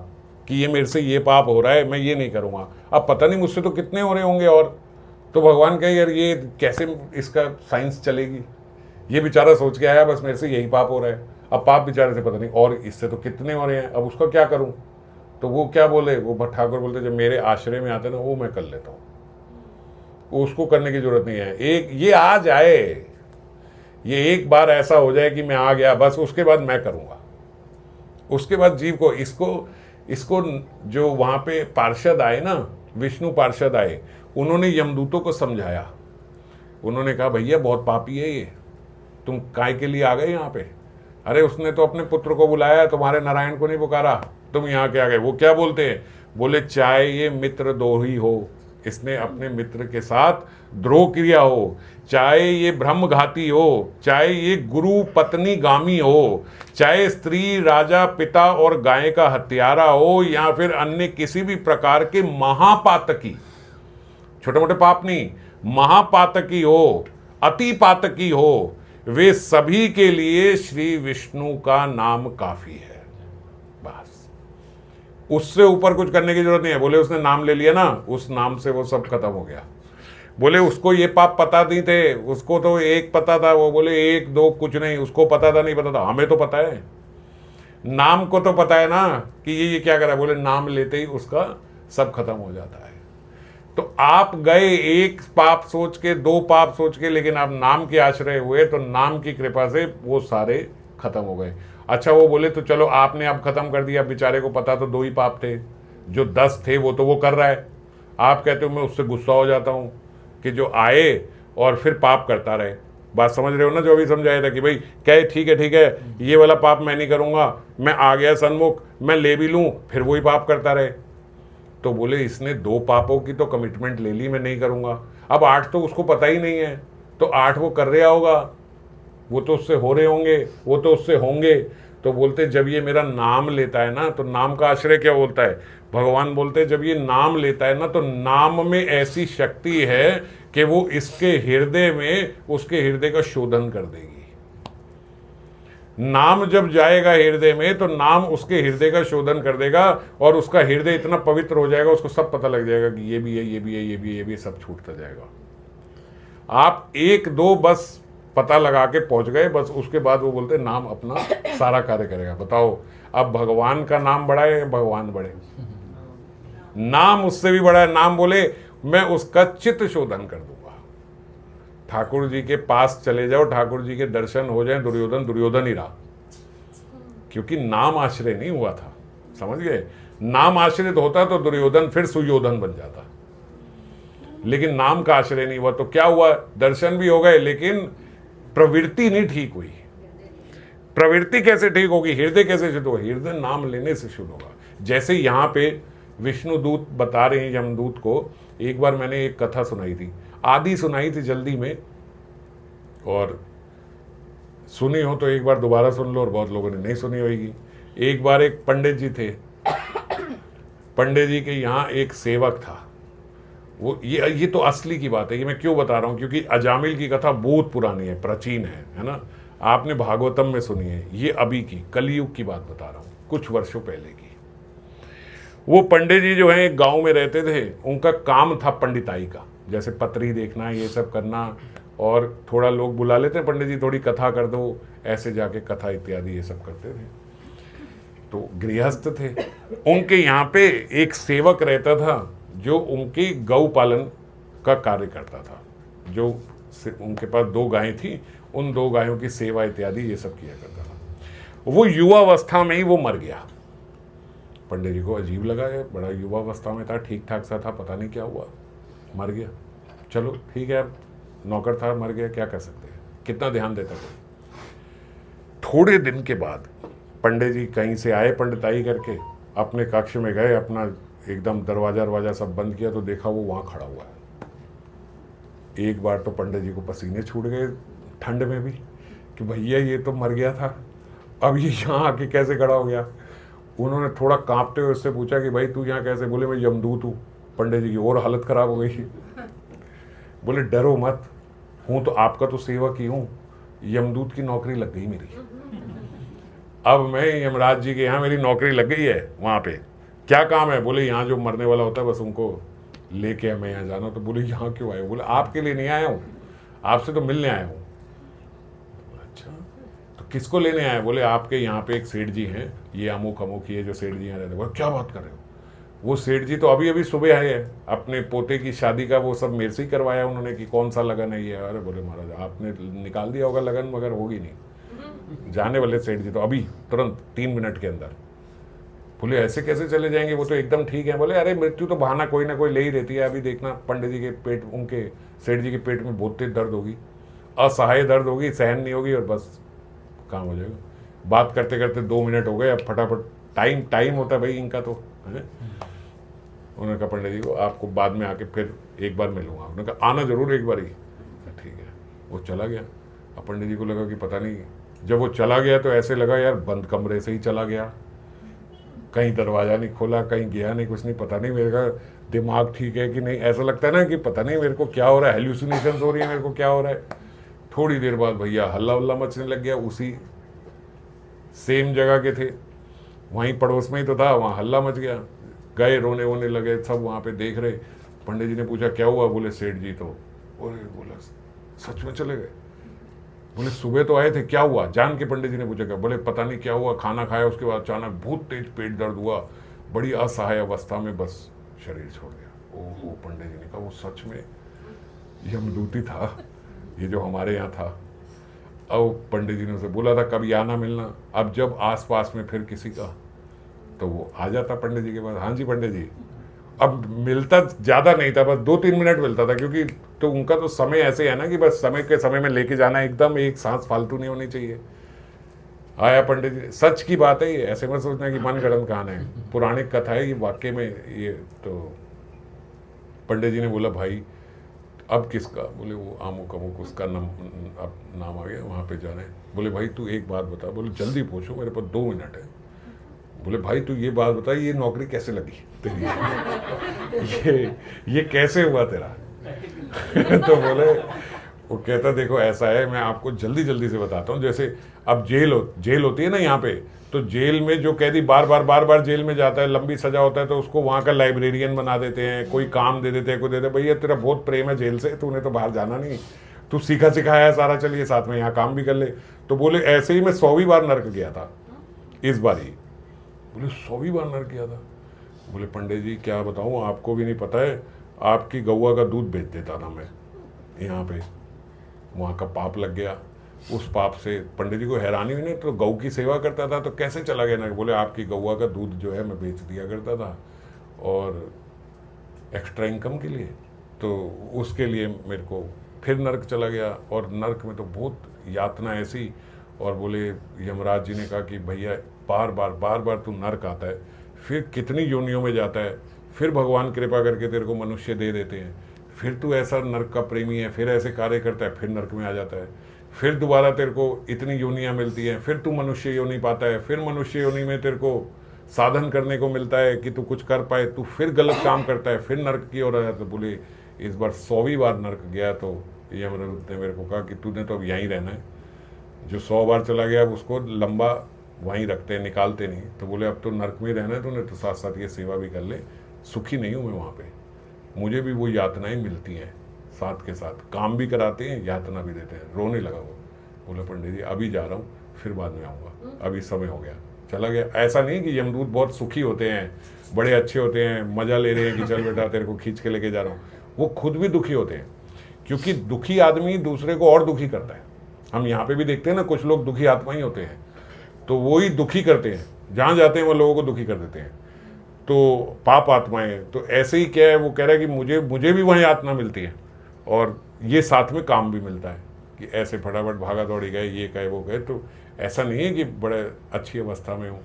कि ये मेरे से ये पाप हो रहा है, मैं ये नहीं करूँगा, अब पता नहीं मुझसे तो कितने हो रहे होंगे। और तो भगवान कहे यार ये कैसे इसका साइंस चलेगी, ये बेचारा सोच के आया बस मेरे से यही पाप हो रहा है, अब पाप बेचारे से पता नहीं और इससे तो कितने हो रहे हैं, अब उसका क्या करूँ। तो वो क्या बोले, वो ठाकुर बोलते जब मेरे आश्रय में आते ना वो मैं कर लेता हूँ, उसको करने की जरूरत नहीं है। एक ये आ जाए, ये एक बार ऐसा हो जाए कि मैं आ गया, बस उसके बाद मैं करूँगा। उसके बाद जीव को इसको जो वहाँ पे पार्षद आए ना, विष्णु पार्षद आए, उन्होंने यमदूतों को समझाया। उन्होंने कहा भैया बहुत पापी है ये, तुम काय के लिए आ गए यहाँ पे? अरे उसने तो अपने पुत्र को बुलाया, तुम्हारे नारायण को नहीं पुकारा, तुम यहाँ के आ गए। वो क्या बोलते हैं, बोले चाहे ये मित्र द्रोही हो, इसने अपने मित्र के साथ द्रोह किया हो, चाहे ये ब्रह्मघाती हो, चाहे ये गुरु पत्नी गामी हो, चाहे स्त्री राजा पिता और गाय का हत्यारा हो, या फिर अन्य किसी भी प्रकार के महापातकी, छोटे मोटे पाप नहीं, महापातकी हो, अति पातकी हो, वे सभी के लिए श्री विष्णु का नाम काफी है, बस उससे ऊपर कुछ करने की जरूरत नहीं है। बोले उसने नाम ले लिया ना, उस नाम से वो सब खत्म हो गया। बोले उसको ये पाप पता नहीं थे, उसको तो एक पता था, वो बोले एक दो कुछ नहीं, उसको पता था नहीं पता था, हमें तो पता है, नाम को तो पता है ना कि ये क्या करा। बोले नाम लेते ही उसका सब खत्म हो जाता है। तो आप गए एक पाप सोच के, दो पाप सोच के, लेकिन आप नाम के आश्रय हुए तो नाम की कृपा से वो सारे खत्म हो गए। अच्छा वो बोले तो चलो आपने अब खत्म कर दिया, बेचारे को पता तो दो ही पाप थे, जो 10 थे वो तो वो कर रहा है। आप कहते हो मैं उससे गुस्सा हो जाता हूँ कि जो आए और फिर पाप करता रहे। बात समझ रहे हो ना, जो अभी समझाया था कि भाई कहे ठीक है ये वाला पाप मैं नहीं करूँगा, मैं आ गया सन्मुख, मैं ले भी लूँ, फिर वही पाप करता रहे। तो बोले इसने 2 पापों की तो कमिटमेंट ले ली, मैं नहीं करूँगा। अब 8 तो उसको पता ही नहीं है, तो 8 वो कर रहा होगा, वो तो उससे हो रहे होंगे, वो तो उससे होंगे। तो बोलते जब ये मेरा नाम लेता है ना, तो नाम का आश्रय क्या बोलता है भगवान, बोलते जब ये नाम लेता है ना, तो नाम में ऐसी शक्ति है कि वो इसके हृदय में, उसके हृदय का शोधन कर देगी। नाम जब जाएगा हृदय में, तो नाम उसके हृदय का शोधन कर देगा, और उसका हृदय इतना पवित्र हो जाएगा, उसको सब पता लग जाएगा कि ये भी है, ये भी है, ये भी है, ये भी है, सब छूटता जाएगा। आप 1-2 बस पता लगा के पहुंच गए, बस उसके बाद वो बोलते नाम अपना सारा कार्य करेगा। बताओ अब भगवान का नाम बड़ा है या भगवान बड़े? नाम उससे भी बड़ा है। नाम बोले मैं उसका चित्त शोधन कर दूंगा। ठाकुर जी के पास चले जाओ, ठाकुर जी के दर्शन हो जाए, दुर्योधन दुर्योधन ही रहा, क्योंकि नाम आश्रय नहीं हुआ था। समझ गए? नाम आश्रित होता तो दुर्योधन फिर सुयोधन बन जाता, लेकिन नाम का आश्रय नहीं हुआ। तो क्या हुआ? दर्शन भी हो गए, लेकिन प्रवृत्ति नहीं ठीक हुई। प्रवृत्ति कैसे ठीक होगी? हृदय कैसे शुद्ध होगा? हृदय नाम लेने से शुद्ध होगा। जैसे यहाँ पे विष्णु दूत बता रहे हैं यमदूत को, एक बार मैंने एक कथा सुनाई थी, आधी सुनाई थी जल्दी में, और सुनी हो तो एक बार दोबारा सुन लो, और बहुत लोगों ने नहीं सुनी होगी। एक बार एक पंडित जी थे, पंडित जी के यहाँ एक सेवक था। वो ये तो असली की बात है। ये मैं क्यों बता रहा हूँ? क्योंकि अजामिल की कथा बहुत पुरानी है, प्राचीन है ना। आपने भागवतम में सुनी है। ये अभी की कलयुग की बात बता रहा हूँ, कुछ वर्षों पहले की। वो पंडित जी जो है एक गांव में रहते थे, उनका काम था पंडिताई का, जैसे पत्री देखना, ये सब करना, और थोड़ा लोग बुला लेते हैं, पंडित जी थोड़ी कथा कर दो, ऐसे जाके कथा इत्यादि ये सब करते थे। तो गृहस्थ थे। उनके यहाँ पे एक सेवक रहता था जो उनकी गौ पालन का कार्य करता था। जो उनके पास 2 गायें थी, उन 2 गायों की सेवा इत्यादि ये सब किया करता था। वो युवावस्था में ही वो मर गया। पंडित जी को अजीब लगा, है बड़ा युवावस्था में था, ठीक ठाक सा था, पता नहीं क्या हुआ, मर गया। चलो ठीक है, नौकर था, मर गया, क्या कर सकते हैं, कितना ध्यान देता कोई। थोड़े दिन के बाद पंडित जी कहीं से आए, पंडिताई करके अपने कक्ष में गए, अपना एकदम दरवाजा सब बंद किया, तो देखा वो वहाँ खड़ा हुआ है। एक बार तो पंडित जी को पसीने छूट गए ठंड में भी, कि भैया ये तो मर गया था, अब ये यहाँ आके कैसे खड़ा हो गया। उन्होंने थोड़ा कांपते हुए उससे पूछा कि भाई तू यहाँ कैसे? बोले मैं यमदूत हूँ। पंडित जी की और हालत खराब हो गई। बोले डरो मत, हूँ तो आपका तो सेवक ही हूँ, यमदूत की नौकरी लग गई मेरी। अब मैं यमराज जी के यहाँ, मेरी नौकरी लग गई है। वहाँ पे क्या काम है? बोले यहाँ जो मरने वाला होता है बस उनको लेके हमें यहाँ जाना। तो बोले यहाँ क्यों आए? बोले आपके लिए नहीं आया हूँ, आपसे तो मिलने आया हूँ। अच्छा, तो किसको लेने आए? बोले आपके यहाँ पे एक सेठ जी हैं, ये अमुक अमुक, ये जो सेठ जी यहाँ रहते। बोले क्या बात कर रहे हो? वो सेठ जी तो अभी अभी सुबह आए हैं, अपने पोते की शादी का वो सब मेरे से ही करवाया उन्होंने, कि कौन सा लगन है ये। अरे बोले महाराज आपने निकाल दिया होगा लगन, मगर होगी नहीं। जाने वाले सेठ जी तो अभी तुरंत 3 मिनट के अंदर। बोले ऐसे कैसे चले जाएंगे, वो तो एकदम ठीक है। बोले अरे मृत्यु तो बहाना कोई ना कोई ले ही रहती है। अभी देखना पंडित जी के पेट, उनके सेठ जी के पेट में बहुत तेज दर्द होगी, असहाय दर्द होगी, सहन नहीं होगी, और बस काम हो जाएगा। बात करते करते 2 मिनट हो गए। अब फटाफट टाइम होता है भाई इनका तो है। उन्होंने कहा पंडित जी को आपको बाद में आके फिर एक बार मिलूंगा। उन्होंने कहा आना जरूर एक बार ही। ठीक है, वो चला गया। अब पंडित जी को लगा कि पता नहीं, जब वो चला गया तो ऐसे लगा यार बंद कमरे से ही चला गया, कहीं दरवाजा नहीं खोला, कहीं गया नहीं, कुछ नहीं, पता नहीं मेरे का दिमाग ठीक है कि नहीं। ऐसा लगता है ना कि पता नहीं मेरे को क्या हो रहा है, हेल्यूसिनेशन हो रही है, मेरे को क्या हो रहा है। थोड़ी देर बाद भैया हल्ला उल्ला मचने लग गया। उसी सेम जगह के थे, वहीं पड़ोस में ही तो था, वहाँ हल्ला मच गया। गए, रोने वोने लगे, सब वहाँ पे देख रहे। पंडित जी ने पूछा क्या हुआ? बोले सेठ जी तो, बोला सच में चले गए? बोले सुबह तो आए थे, क्या हुआ? जान के पंडित जी ने पूछा क्या? बोले पता नहीं क्या हुआ, खाना खाया उसके बाद अचानक बहुत तेज पेट दर्द हुआ, बड़ी असहाय अवस्था में बस शरीर छोड़ गया। ओहो, पंडित जी ने कहा वो सच में यमदूती था ये जो हमारे यहाँ था। अब पंडित जी ने उसे बोला था कभी आना मिलना। अब जब आसपास में फिर किसी का, तो वो आ जाता पंडित जी के पास। हाँ जी पंडित जी, अब मिलता ज़्यादा नहीं था, बस 2-3 मिनट मिलता था, क्योंकि तो उनका तो समय ऐसे है ना कि बस समय के समय में लेके जाना, एकदम एक सांस फालतू नहीं होनी चाहिए। आया पंडित जी, सच की बात है ये, ऐसे मत सोचना कि मन गढ़ंत कहानी है, पौराणिक कथा है ये, वाकई में ये। तो पंडित जी ने बोला भाई अब किसका? बोले वो अमुक अमुक उसका नाम, अब नाम आ गया, वहाँ पे जाना है। बोले भाई तू एक बात बता। बोले जल्दी पूछो, मेरे पास 2 मिनट है। बोले भाई तू ये बात बता, ये नौकरी कैसे लगी तेरी? ये कैसे हुआ तेरा? तो बोले, वो कहता देखो ऐसा है, मैं आपको जल्दी जल्दी से बताता हूँ। जैसे अब जेल होती है ना यहाँ पे, तो जेल में जो कैदी बार बार जेल में जाता है, लंबी सजा होता है, तो उसको वहाँ का लाइब्रेरियन बना देते हैं, कोई काम दे देते हैं, कोई देते हैं, भैया तेरा बहुत प्रेम है जेल से, तूने तो बाहर जाना नहीं, तू सीखा सिखाया है सारा, चलिए साथ में यहाँ काम भी कर ले। तो बोले ऐसे ही मैं 100वीं बार नर्क गया था इस बार ही। बोले 100वीं बार नर्क गया था? बोले पंडित जी क्या बताऊँ, आपको भी नहीं पता है, आपकी गौवा का दूध बेच देता था मैं यहाँ पे। वहाँ का पाप लग गया, उस पाप से पंडित जी को हैरानी हुई, नहीं तो गौ की सेवा करता था तो कैसे चला गया ना? बोले आपकी गौवा का दूध जो है मैं बेच दिया करता था, और एक्स्ट्रा इनकम के लिए, तो उसके लिए मेरे को फिर नर्क चला गया। और नर्क में तो बहुत यातना ऐसी। और बोले यमराज जी ने कहा कि भैया बार बार तू नर्क आता है, फिर कितनी योनियों में जाता है, फिर भगवान कृपा करके तेरे को मनुष्य दे देते हैं, फिर तू ऐसा नर्क का प्रेमी है, फिर ऐसे कार्य करता है, फिर नर्क में आ जाता है, फिर दोबारा तेरे को इतनी योनियाँ मिलती हैं, फिर तू मनुष्य योनि पाता है, फिर मनुष्य योनि में तेरे को साधन करने को मिलता है कि तू कुछ कर पाए, तू फिर गलत काम करता है, फिर नर्क की ओर आ जाता है। बोले इस बार 100वीं बार नर्क गया तो यमराज ने मेरे को कहा कि तूने तो अब यहीं रहना है, जो 100 बार चला गया अब उसको लंबा वहीं रखते हैं, निकालते नहीं। तो बोले अब तो नर्क में रहना है तूने, तो साथ साथ ये सेवा भी कर ले। सुखी नहीं हूँ मैं वहाँ पे, मुझे भी वो यातनाएं मिलती हैं, साथ के साथ काम भी कराते हैं, यातना भी देते हैं। रोने लगा वो। बोला पंडित जी अभी जा रहा हूँ, फिर बाद में आऊँगा, अभी समय हो गया, चला गया। ऐसा नहीं कि यमदूत बहुत सुखी होते हैं, बड़े अच्छे होते हैं, मज़ा ले रहे हैं कि चल बेटा तेरे को खींच के लेके जा रहा हूँ। वो खुद भी दुखी होते हैं, क्योंकि दुखी आदमी दूसरे को और दुखी करता है। हम यहाँ पे भी देखते हैं ना, कुछ लोग दुखी आत्मा ही होते हैं, तो वो ही दुखी करते हैं, जहाँ जाते हैं वो लोगों को दुखी कर देते हैं। तो पाप आत्माएं, तो ऐसे ही क्या है, वो कह रहा है कि मुझे भी वहीं यातना मिलती है, और ये साथ में काम भी मिलता है कि ऐसे फटाफट भागा दौड़ी गए, ये कहे वो कहे। तो ऐसा नहीं है कि बड़े अच्छी अवस्था में हूँ,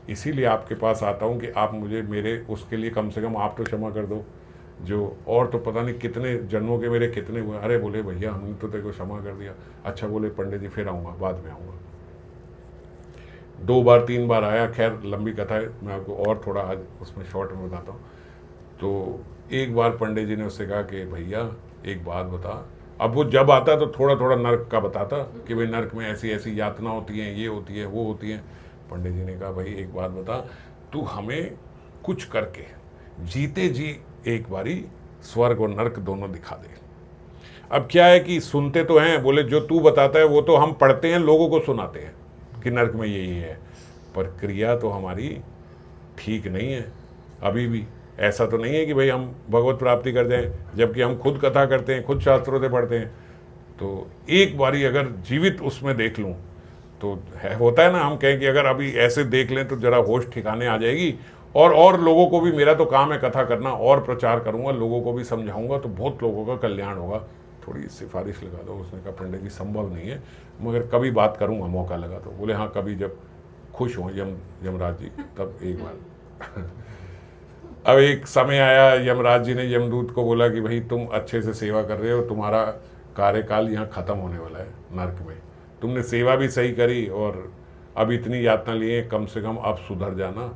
इसीलिए आपके पास आता हूँ कि आप मुझे मेरे उसके लिए कम से कम आप तो क्षमा कर दो, जो और तो पता नहीं कितने जन्मों के मेरे कितने हुए। अरे बोले भैया हमने तो तेरे को क्षमा कर दिया। अच्छा बोले पंडित जी फिर आऊँगा, बाद में आऊँगा। 2 बार 3 बार आया, खैर लंबी कथा है, मैं आपको और थोड़ा आज उसमें शॉर्ट में बताता हूँ। तो एक बार पंडित जी ने उससे कहा कि भैया एक बात बता। अब वो जब आता तो थोड़ा थोड़ा नर्क का बताता कि भाई नर्क में ऐसी ऐसी यातना होती हैं, ये होती है, वो होती है। पंडित जी ने कहा भाई एक बात बता, तू हमें कुछ करके जीते जी एक बारी स्वर्ग और नर्क दोनों दिखा दे। अब क्या है कि सुनते तो हैं, बोले जो तू बताता है वो तो हम पढ़ते हैं, लोगों को सुनाते हैं कि नर्क में यही है, पर क्रिया तो हमारी ठीक नहीं है अभी भी। ऐसा तो नहीं है कि भाई हम भगवत प्राप्ति कर जाएं, जबकि हम खुद कथा करते हैं, खुद शास्त्रों से पढ़ते हैं। तो एक बारी अगर जीवित उसमें देख लूँ तो होता है ना, हम कहें कि अगर अभी ऐसे देख लें तो जरा होश ठिकाने आ जाएगी, और लोगों को भी, मेरा तो काम है कथा करना, और प्रचार करूँगा, लोगों को भी समझाऊंगा, तो बहुत लोगों का कल्याण होगा। थोड़ी सिफारिश लगा दो। उसने कहा पंडित जी संभव नहीं है, मगर कभी बात करूँगा, मौका लगा तो। बोले हाँ कभी जब खुश हों यमराज जी तब एक बार। अब एक समय आया, यमराज जी ने यमदूत को बोला कि भाई तुम अच्छे से सेवा कर रहे हो, तुम्हारा कार्यकाल यहाँ ख़त्म होने वाला है नर्क में, तुमने सेवा भी सही करी और अब इतनी यातना लिए, कम से कम अब सुधर जाना।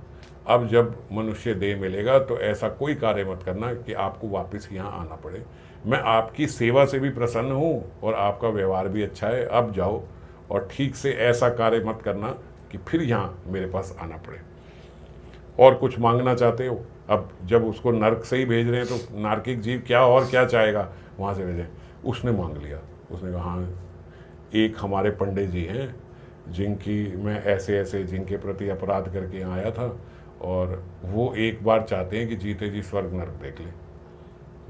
अब जब मनुष्य देह मिलेगा तो ऐसा कोई कार्य मत करना कि आपको वापस यहाँ आना पड़े। मैं आपकी सेवा से भी प्रसन्न हूँ और आपका व्यवहार भी अच्छा है, अब जाओ और ठीक से ऐसा कार्य मत करना कि फिर यहाँ मेरे पास आना पड़े। और कुछ मांगना चाहते हो? अब जब उसको नर्क से ही भेज रहे हैं तो नार्किक जीव क्या और क्या चाहेगा, वहाँ से भेजें। उसने मांग लिया, उसने कहा हाँ एक हमारे पंडित जी हैं जिनकी मैं ऐसे ऐसे जिनके प्रति अपराध करके यहाँ आया था, और वो एक बार चाहते हैं कि जीते जी स्वर्ग नर्क देख ले।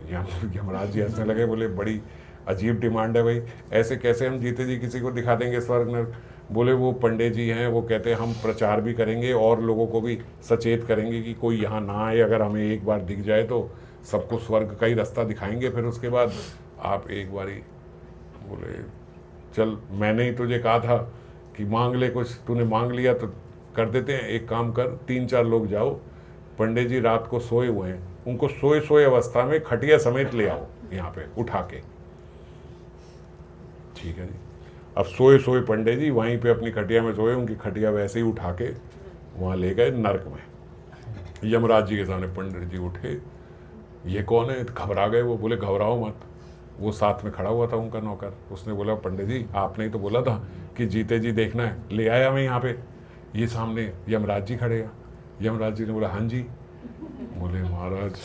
यमराज जी हंसने लगे, बोले बड़ी अजीब डिमांड है भाई, ऐसे कैसे हम जीते जी किसी को दिखा देंगे स्वर्ग नर्क। बोले वो पंडित जी हैं, वो कहते हैं हम प्रचार भी करेंगे और लोगों को भी सचेत करेंगे कि कोई यहाँ ना आए, अगर हमें एक बार दिख जाए तो सबको स्वर्ग का ही रास्ता दिखाएंगे, फिर उसके बाद आप एक बारी। बोले चल, मैंने ही तुझे कहा था कि मांग ले कुछ, तूने मांग लिया तो कर देते हैं। एक काम कर, 3-4 लोग जाओ, पंडित जी रात को सोए हुए हैं, उनको सोए सोए अवस्था में खटिया समेत ले आओ यहाँ पे उठा के। ठीक है जी। अब सोए सोए पंडित जी वहीं पे अपनी खटिया में सोए, उनकी खटिया वैसे ही उठा के वहाँ ले गए नर्क में। यमराज जी के सामने पंडित जी उठे, ये कौन है? घबरा गए वो। बोले घबराओ मत, वो साथ में खड़ा हुआ था उनका नौकर। उसने बोला पंडित जी आपने ही तो बोला था कि जीते जी देखना है, ले आया मैं यहाँ पे। ये सामने यमराज जी खड़े हैं। यमराज जी ने बोला हाँ जी। बोले महाराज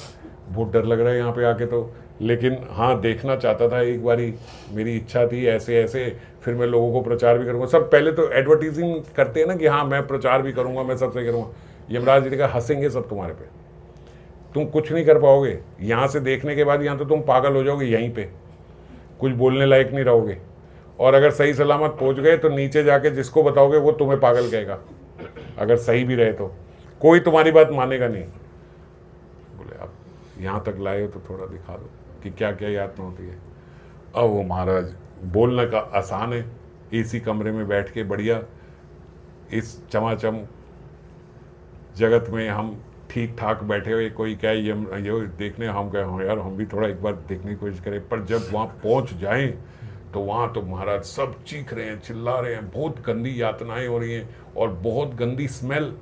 बहुत डर लग रहा है यहाँ पे आके तो, लेकिन हाँ देखना चाहता था एक बारी, मेरी इच्छा थी ऐसे ऐसे, फिर मैं लोगों को प्रचार भी करूँगा। सब पहले तो एडवर्टीजिंग करते हैं ना कि हाँ मैं प्रचार भी करूँगा, मैं सबसे करूँगा। यमराज जी ने कहा हंसेंगे सब तुम्हारे पे, तुम कुछ नहीं कर पाओगे यहाँ से देखने के बाद, यहाँ तो तुम पागल हो जाओगे, यहीं पे कुछ बोलने लायक नहीं रहोगे, और अगर सही सलामत पहुँच गए तो नीचे जाके जिसको बताओगे वो तुम्हें पागल कहेगा, अगर सही भी रहे तो कोई तुम्हारी बात मानेगा नहीं। बोले अब यहाँ तक लाए हो तो थोड़ा दिखा दो कि क्या क्या यातना होती है। अब वो महाराज बोलने का आसान है, इसी कमरे में बैठ के बढ़िया इस चमाचम जगत में हम ठीक ठाक बैठे हुए, कोई क्या ये देखने, हम कहे हाँ यार हम भी थोड़ा एक बार देखने की कोशिश करें। पर जब वहाँ पहुँच जाएं तो वहाँ तो महाराज सब चीख रहे हैं, चिल्ला रहे हैं, बहुत गंदी यातनाएं हो रही हैं और बहुत गंदी स्मेल,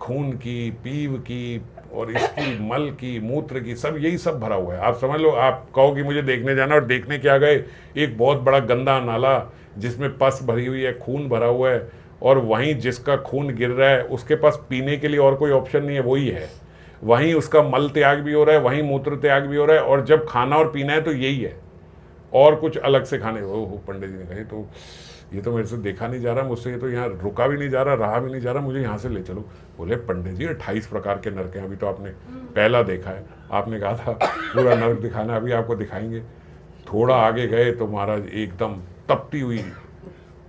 खून की, पीव की और इसकी, मल की, मूत्र की, सब यही सब भरा हुआ है। आप समझ लो, आप कहो कि मुझे देखने जाना, और देखने क्या गए, एक बहुत बड़ा गंदा नाला जिसमें पस भरी हुई है, खून भरा हुआ है, और वहीं जिसका खून गिर रहा है उसके पास पीने के लिए और कोई ऑप्शन नहीं है, वही है। वहीं उसका मल त्याग भी हो रहा है, वहीं मूत्र त्याग भी हो रहा है, और जब खाना और पीना है तो यही है, और कुछ अलग से खाने। ओह पंडित जी ने कहा तो ये तो मेरे से देखा नहीं जा रहा, मुझसे ये तो यहाँ रुका भी नहीं जा रहा, रहा भी नहीं जा रहा, मुझे यहाँ से ले चलो। बोले पंडित जी 28 प्रकार के नर्क हैं, अभी तो आपने पहला देखा है, आपने कहा था पूरा नर्क दिखाना, अभी आपको दिखाएंगे। थोड़ा आगे गए तो महाराज एकदम तपती हुई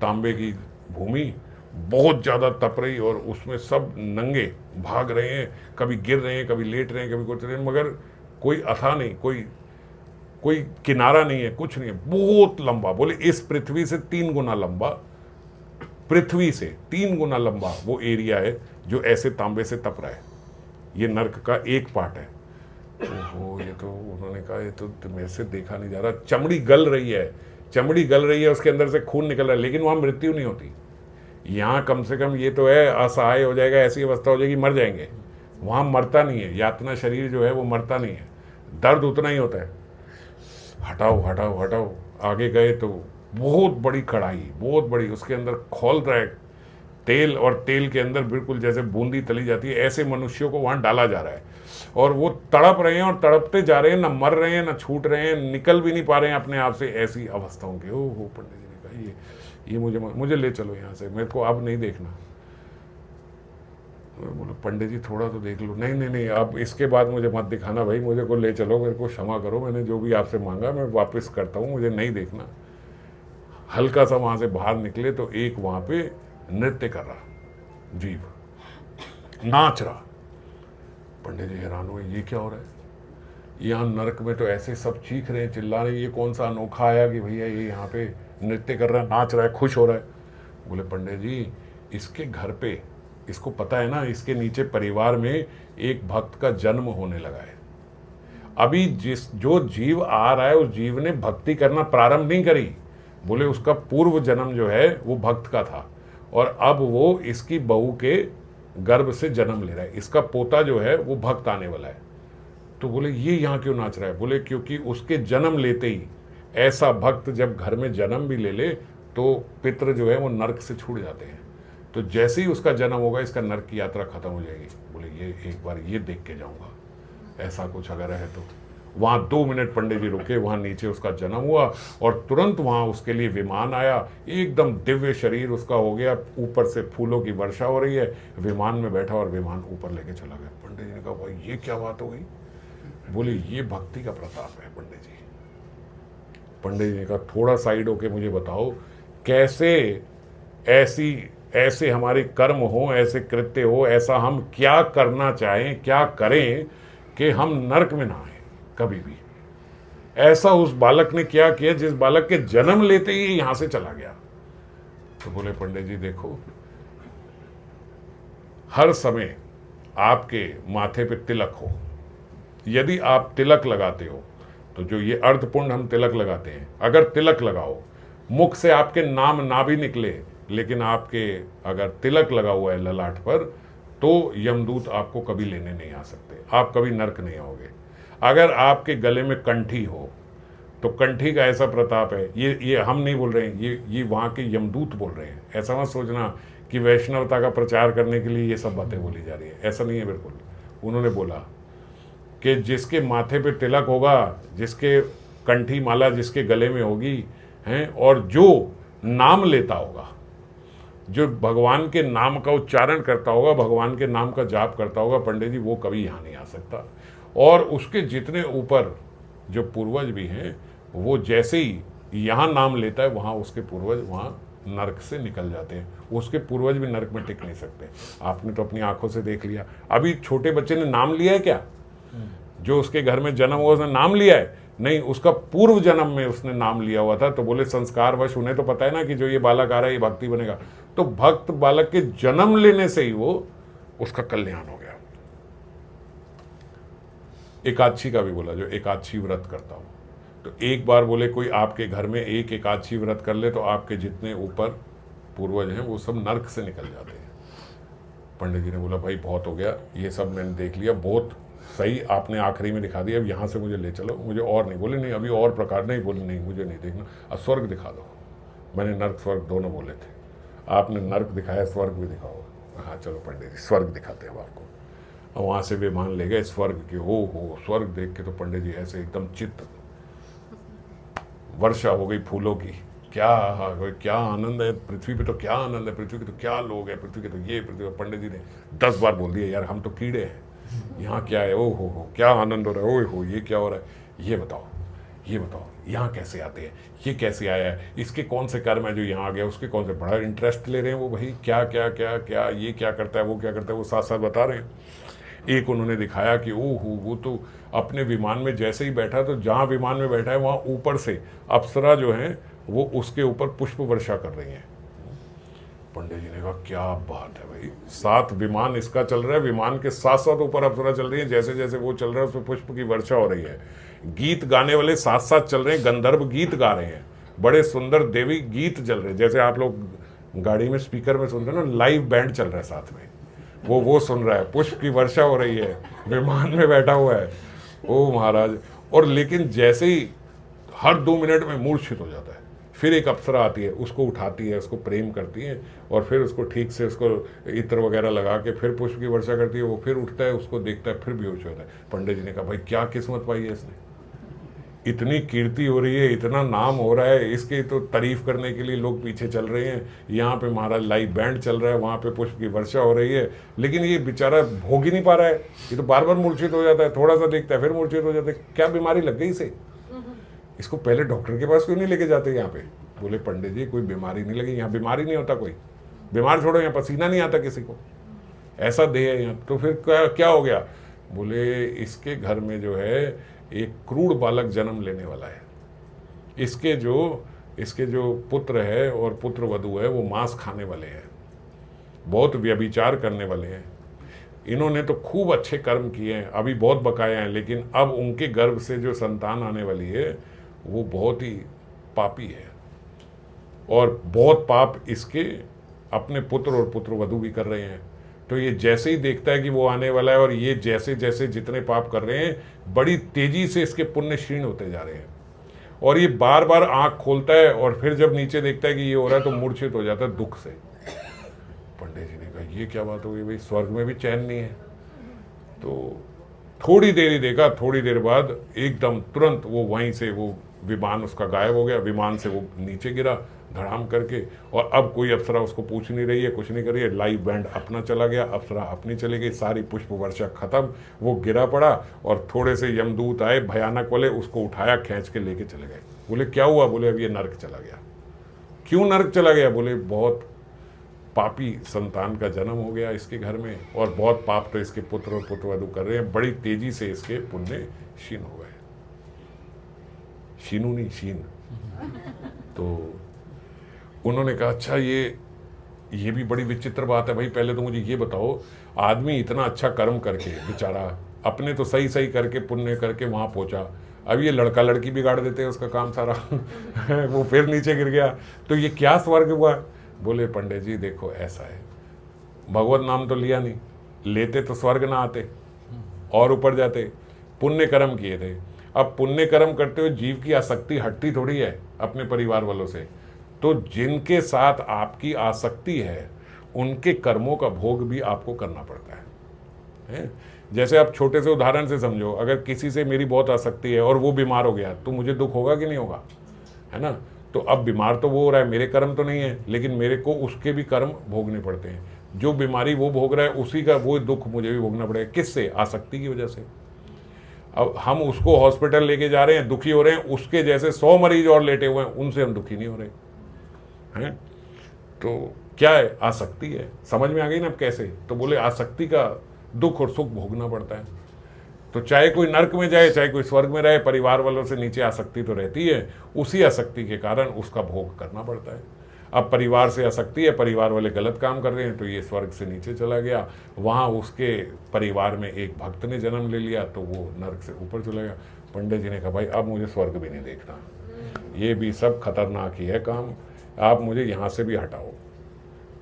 तांबे की भूमि, बहुत ज़्यादा तप रही, और उसमें सब नंगे भाग रहे हैं, कभी गिर रहे हैं, कभी लेट रहे हैं, कभी कुछ रहे हैं, मगर कोई अथा नहीं, कोई किनारा नहीं है, कुछ नहीं है, बहुत लंबा। बोले इस पृथ्वी से 3 गुना लंबा, पृथ्वी से 3 गुना लंबा वो एरिया है जो ऐसे तांबे से तप रहा है। ये नर्क का एक पार्ट है। ओहो, ये तो उन्होंने कहा ये तो मेरे से देखा नहीं जा रहा। चमड़ी गल रही है, चमड़ी गल रही है, उसके अंदर से खून निकल रहा है, लेकिन वहाँ मृत्यु नहीं होती। यहाँ कम से कम ये तो है, असहाय हो जाएगा, ऐसी अवस्था हो जाएगी, मर जाएंगे। वहाँ मरता नहीं है, यातना शरीर जो है वो मरता नहीं है, दर्द उतना ही होता है। हटाओ हटाओ हटाओ, आगे गए तो बहुत बड़ी कढ़ाई, बहुत बड़ी, उसके अंदर खौल रहा है तेल, और तेल के अंदर बिल्कुल जैसे बूंदी तली जाती है, ऐसे मनुष्यों को वहाँ डाला जा रहा है, और वो तड़प रहे हैं और तड़पते जा रहे हैं, ना मर रहे हैं ना छूट रहे हैं, निकल भी नहीं पा रहे हैं अपने आप से, ऐसी अवस्थाओं के। ओहो, पंडित जी ने कहा ये मुझे ले चलो यहाँ से, मेरे को अब नहीं देखना। बोला पंडित जी थोड़ा तो देख लो। नहीं नहीं नहीं, अब इसके बाद मुझे मत दिखाना भाई, मुझे को ले चलो, मेरे को क्षमा करो, मैंने जो भी आपसे मांगा मैं वापस करता हूँ, मुझे नहीं देखना। हल्का सा वहाँ से बाहर निकले तो एक वहाँ पे नृत्य कर रहा जीव, नाच रहा। पंडित जी हैरान हुए, ये क्या हो रहा है? यहाँ नरक में तो ऐसे सब चीख रहे हैं, चिल्ला रहे हैं, ये कौन सा अनोखा आया कि भैया ये यहाँ पे नृत्य कर रहा है, नाच रहा है, खुश हो रहा है। बोले पंडित जी इसके घर पे, इसको पता है ना, इसके नीचे परिवार में एक भक्त का जन्म होने लगा है। अभी जो जीव आ रहा है उस जीव ने भक्ति करना प्रारंभ नहीं करी। बोले उसका पूर्व जन्म जो है वो भक्त का था, और अब वो इसकी बहू के गर्भ से जन्म ले रहा है, इसका पोता जो है वो भक्त आने वाला है। तो बोले ये यहाँ क्यों नाच रहा है? बोले क्योंकि उसके जन्म लेते ही ऐसा भक्त जब घर में जन्म भी ले ले तो पितृ जो है वो नर्क से छूट जाते हैं, तो जैसे ही उसका जन्म होगा इसका नर्क की यात्रा खत्म हो जाएगी। बोले ये एक बार ये देख के जाऊंगा, ऐसा कुछ अगर है तो। वहाँ 2 मिनट पंडित जी रुके, वहाँ नीचे उसका जन्म हुआ, और तुरंत वहाँ उसके लिए विमान आया, एकदम दिव्य शरीर उसका हो गया, ऊपर से फूलों की वर्षा हो रही है, विमान में बैठा और विमान ऊपर लेके चला गया। पंडित जी ने कहा भाई ये क्या बात हो गई, बोले ये भक्ति का प्रताप है पंडित जी। पंडित जी ने कहा थोड़ा साइड होके मुझे बताओ कैसे ऐसे हमारे कर्म हो, ऐसे कृत्य हो, ऐसा हम क्या करना चाहें, क्या करें कि हम नरक में ना आए कभी भी। ऐसा उस बालक ने क्या किया जिस बालक के जन्म लेते ही यहां से चला गया। तो बोले पंडित जी देखो, हर समय आपके माथे पे तिलक हो, यदि आप तिलक लगाते हो तो जो ये अर्धपुंड हम तिलक लगाते हैं, अगर तिलक लगाओ, मुख से आपके नाम ना भी निकले, लेकिन आपके अगर तिलक लगा हुआ है ललाट पर, तो यमदूत आपको कभी लेने नहीं आ सकते, आप कभी नरक नहीं आओगे। अगर आपके गले में कंठी हो तो कंठी का ऐसा प्रताप है, ये हम नहीं बोल रहे हैं, ये वहाँ के यमदूत बोल रहे हैं। ऐसा मत सोचना कि वैष्णवता का प्रचार करने के लिए ये सब बातें बोली जा रही है, ऐसा नहीं है बिल्कुल। उन्होंने बोला कि जिसके माथे पे तिलक होगा, जिसके कंठी माला जिसके गले में होगी हैं, और जो नाम लेता होगा, जो भगवान के नाम का उच्चारण करता होगा, भगवान के नाम का जाप करता होगा, पंडित जी वो कभी यहाँ नहीं आ सकता। और उसके जितने ऊपर जो पूर्वज भी हैं, वो जैसे ही यहाँ नाम लेता है, वहाँ उसके पूर्वज वहाँ नरक से निकल जाते हैं। उसके पूर्वज भी नरक में टिक नहीं सकते। आपने तो अपनी आंखों से देख लिया। अभी छोटे बच्चे ने नाम लिया है क्या? जो उसके घर में जन्म हुआ उसने नाम लिया है? नहीं, उसका पूर्व जन्म में उसने नाम लिया हुआ था। तो बोले संस्कारवश उन्हें तो पता है ना कि जो ये बालक आ रहा है ये भक्ति बनेगा। तो भक्त बालक के जन्म लेने से ही वो उसका कल्याण हो गया। एकादशी का भी बोला, जो एकादशी व्रत करता हो, तो एक बार बोले कोई आपके घर में एक एकादशी व्रत कर ले तो आपके जितने ऊपर पूर्वज हैं वो सब नरक से निकल जाते हैं। पंडित जी ने बोला भाई बहुत हो गया, ये सब मैंने देख लिया, बहुत सही आपने आखिरी में दिखा दिया, अब यहाँ से मुझे ले चलो, मुझे और नहीं। बोले नहीं अभी और प्रकार नहीं। बोले नहीं मुझे नहीं देखना, अब स्वर्ग दिखा दो। मैंने नर्क स्वर्ग दोनों बोले थे, आपने नर्क दिखाया, स्वर्ग भी दिखाओ। हाँ चलो पंडित जी स्वर्ग दिखाते हैं आपको। और वहाँ से विमान ले गए स्वर्ग के। हो स्वर्ग देख के तो पंडित जी ऐसे एकदम चित्त वर्षा हो गई फूलों की। क्या आनंद है पृथ्वी पे, तो क्या आनंद है पृथ्वी के, तो क्या लोग हैं पृथ्वी के, तो ये पृथ्वी। पंडित जी ने 10 बार बोल दिया यार हम तो कीड़े हैं, यहाँ क्या है, ओ हो क्या आनंद हो रहा है, ओ हो ये क्या हो रहा है, ये बताओ यहाँ कैसे आते हैं, ये कैसे आया है, इसके कौन से कर्म है जो यहाँ आ गया, उसके कौन से। बड़ा इंटरेस्ट ले रहे हैं वो, भाई क्या क्या क्या क्या ये क्या करता है, वो क्या करता है, वो साथ साथ बता रहे हैं। एक उन्होंने दिखाया कि ओहो वो तो अपने विमान में जैसे ही बैठा, तो जहाँ विमान में बैठा है वहाँ ऊपर से अप्सरा जो है वो उसके ऊपर पुष्प वर्षा कर रही हैं। पंडित जी ने कहा क्या बात है भाई, साथ विमान इसका चल रहा है, विमान के साथ साथ ऊपर अप्सरा चल रही है, जैसे जैसे वो चल रहा है उसमें पुष्प की वर्षा हो रही है। गीत गाने वाले साथ साथ चल रहे हैं, गंधर्व गीत गा रहे हैं, बड़े सुंदर देवी गीत चल रहे हैं, जैसे आप लोग गाड़ी में स्पीकर में सुनते हैं ना, लाइव बैंड चल रहा है साथ में, वो सुन रहा है, पुष्प की वर्षा हो रही है, विमान में बैठा हुआ है। ओ महाराज, और लेकिन जैसे ही हर 2 मिनट में मूर्छित हो जाता है। फिर एक अप्सरा आती है, उसको उठाती है, उसको प्रेम करती है, और फिर उसको ठीक से उसको इत्र वगैरह लगा के फिर पुष्प की वर्षा करती है। वो फिर उठता है, उसको देखता है, फिर बेहोश होता है। पंडित जी ने कहा भाई क्या किस्मत पाई है इसने, इतनी कीर्ति हो रही है, इतना नाम हो रहा है, इसकी तो तारीफ करने के लिए लोग पीछे चल रहे हैं। यहाँ पे महाराज लाइव बैंड चल रहा है, वहाँ पे पुष्प की वर्षा हो रही है, लेकिन ये बेचारा भोग ही नहीं पा रहा है। ये तो बार बार मूर्छित हो जाता है, थोड़ा सा देखता है फिर मूर्छित हो जाता है। क्या बीमारी लग गई इसे, इसको पहले डॉक्टर के पास क्यों नहीं लेके जाते यहाँ पे। बोले पंडित जी कोई बीमारी नहीं लगी, यहाँ बीमारी नहीं होता कोई, बीमार छोड़ो, यहाँ पसीना नहीं आता किसी को, ऐसा देह है यहाँ। तो फिर क्या हो गया। बोले इसके घर में जो है एक क्रूर बालक जन्म लेने वाला है, इसके जो पुत्र है और पुत्र वधू है वो मांस खाने वाले हैं, बहुत व्यभिचार करने वाले हैं। इन्होंने तो खूब अच्छे कर्म किए हैं, अभी बहुत बकाए हैं, लेकिन अब उनके गर्भ से जो संतान आने वाली है वो बहुत ही पापी है, और बहुत पाप इसके अपने पुत्र और पुत्र वधू भी कर रहे हैं। तो ये जैसे ही देखता है कि वो आने वाला है, और ये जैसे जैसे जितने पाप कर रहे हैं, बड़ी तेजी से इसके पुण्य क्षीण होते जा रहे हैं, और ये बार बार आंख खोलता है, और फिर जब नीचे देखता है कि ये हो रहा है तो मूर्छित हो जाता है दुख से। पंडित जी ने कहा ये क्या बात हो गई भाई, स्वर्ग में भी चैन नहीं है। तो थोड़ी देर ही देखा, थोड़ी देर बाद एकदम तुरंत वो वहीं से वो विमान उसका गायब हो गया, विमान से वो नीचे गिरा, धड़ाम करके। और अब कोई अप्सरा उसको पूछ नहीं रही है, कुछ नहीं कर रही है, लाइव बैंड अपना चला गया, अप्सरा अपनी चली गई, सारी पुष्प वर्षा खत्म, वो गिरा पड़ा और थोड़े से यमदूत आए भयानक वाले, उसको उठाया, खींच के लेके चले गए। बोले क्या हुआ? बोले अब ये नर्क चला गया। क्यों नर्क चला गया? बोले बहुत पापी संतान का जन्म हो गया इसके घर में, और बहुत पाप तो इसके पुत्र और पुत्रवधू कर रहे हैं, बड़ी तेजी से इसके पुण्य क्षीण हो गए। शीनू नहीं, शीन। तो उन्होंने कहा अच्छा ये भी बड़ी विचित्र बात है भाई, पहले तो मुझे ये बताओ, आदमी इतना अच्छा कर्म करके बेचारा अपने तो सही सही करके पुण्य करके वहाँ पहुँचा, अब ये लड़का लड़की बिगाड़ देते हैं उसका काम सारा वो फिर नीचे गिर गया, तो ये क्या स्वर्ग हुआ? बोले पंडित जी देखो ऐसा है, भगवत नाम तो लिया नहीं, लेते तो स्वर्ग ना आते और ऊपर जाते, पुण्य कर्म किए थे। अब पुण्य कर्म करते हुए जीव की आसक्ति हटती थोड़ी है अपने परिवार वालों से, तो जिनके साथ आपकी आसक्ति है उनके कर्मों का भोग भी आपको करना पड़ता है? जैसे आप छोटे से उदाहरण से समझो, अगर किसी से मेरी बहुत आसक्ति है और वो बीमार हो गया तो मुझे दुख होगा कि नहीं होगा? है ना? तो अब बीमार तो वो हो रहा है, मेरे कर्म तो नहीं है, लेकिन मेरे को उसके भी कर्म भोगने पड़ते हैं। जो बीमारी वो भोग रहा है उसी का वो दुख मुझे भी भोगना पड़ेगा। किससे? आसक्ति की वजह से। अब हम उसको हॉस्पिटल लेके जा रहे हैं, दुखी हो रहे हैं, उसके जैसे 100 मरीज और लेटे हुए हैं, उनसे हम दुखी नहीं हो रहे हैं। तो क्या है? आसक्ति है। समझ में आ गई ना अब कैसे? तो बोले आसक्ति का दुख और सुख भोगना पड़ता है। तो चाहे कोई नर्क में जाए चाहे कोई स्वर्ग में रहे, परिवार वालों से नीचे आसक्ति तो रहती है, उसी आसक्ति के कारण उसका भोग करना पड़ता है। अब परिवार से आसक्ति है, परिवार वाले गलत काम कर रहे हैं, तो ये स्वर्ग से नीचे चला गया, वहाँ उसके परिवार में एक भक्त ने जन्म ले लिया तो वो नर्क से ऊपर चला गया। पंडित जी ने कहा भाई अब मुझे स्वर्ग भी नहीं देखना, ये भी सब खतरनाक ही है काम, आप मुझे यहाँ से भी हटाओ।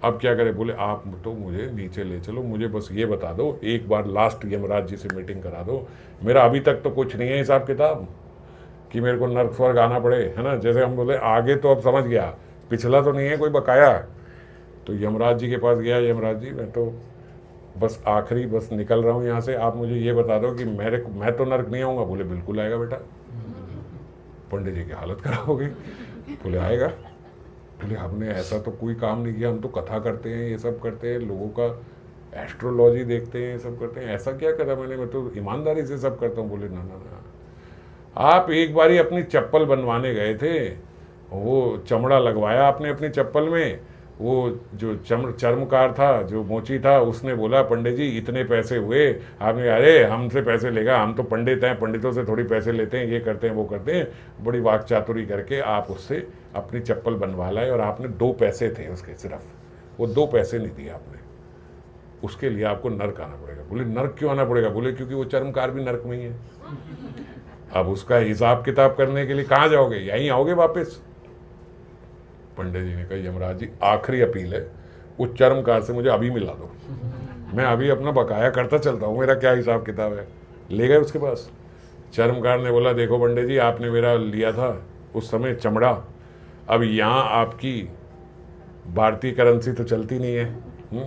अब क्या करें? बोले आप तो मुझे नीचे ले चलो, मुझे बस ये बता दो, एक बार लास्ट यमराज जी से मीटिंग करा दो, मेरा अभी तक तो कुछ नहीं है हिसाब किताब कि मेरे को नर्क स्वर्ग आना पड़े, है ना? जैसे हम बोले आगे तो अब समझ गया, पिछला तो नहीं है कोई बकाया। तो यमराज जी के पास गया, यमराज जी मैं तो बस आखिरी बस निकल रहा हूँ यहाँ से, आप मुझे ये बता दो कि मैं तो नर्क नहीं आऊँगा। बोले बिल्कुल आएगा बेटा। पंडित जी की हालत खराब हो गई। बोले आएगा? बोले हमने ऐसा तो कोई काम नहीं किया, हम तो कथा करते हैं, ये सब करते हैं, लोगों का एस्ट्रोलॉजी देखते हैं, ये सब करते हैं, ऐसा क्या करा मैंने, मैं तो ईमानदारी से सब करता हूँ। बोले ना ना ना, आप एक बारी अपनी चप्पल बनवाने गए थे, वो चमड़ा लगवाया आपने अपनी चप्पल में, वो जो चर्मकार था, जो मोची था, उसने बोला पंडित जी इतने पैसे हुए, आपने अरे हमसे पैसे लेगा, हम तो पंडित हैं, पंडितों से थोड़ी पैसे लेते हैं, ये करते हैं वो करते हैं, बड़ी वाक चातुरी करके आप उससे अपनी चप्पल बनवा लाए, और आपने 2 पैसे थे उसके, सिर्फ वो 2 पैसे नहीं दिए आपने, उसके लिए आपको नर्क आना पड़ेगा। बोले नर्क क्यों आना पड़ेगा? बोले क्योंकि वो चर्मकार भी नर्क में ही है। अब उसका हिसाब किताब करने के लिए कहाँ जाओगे? यहीं आओगे वापस। पंडित जी ने कहा यमराज जी आखिरी अपील है, उस चर्मकार से मुझे अभी मिला दो, मैं अभी अपना बकाया करता चलता हूँ, मेरा क्या हिसाब किताब है। ले गए उसके पास। चर्मकार ने बोला देखो पंडित जी आपने मेरा लिया था उस समय चमड़ा, अब यहाँ आपकी भारतीय करेंसी तो चलती नहीं है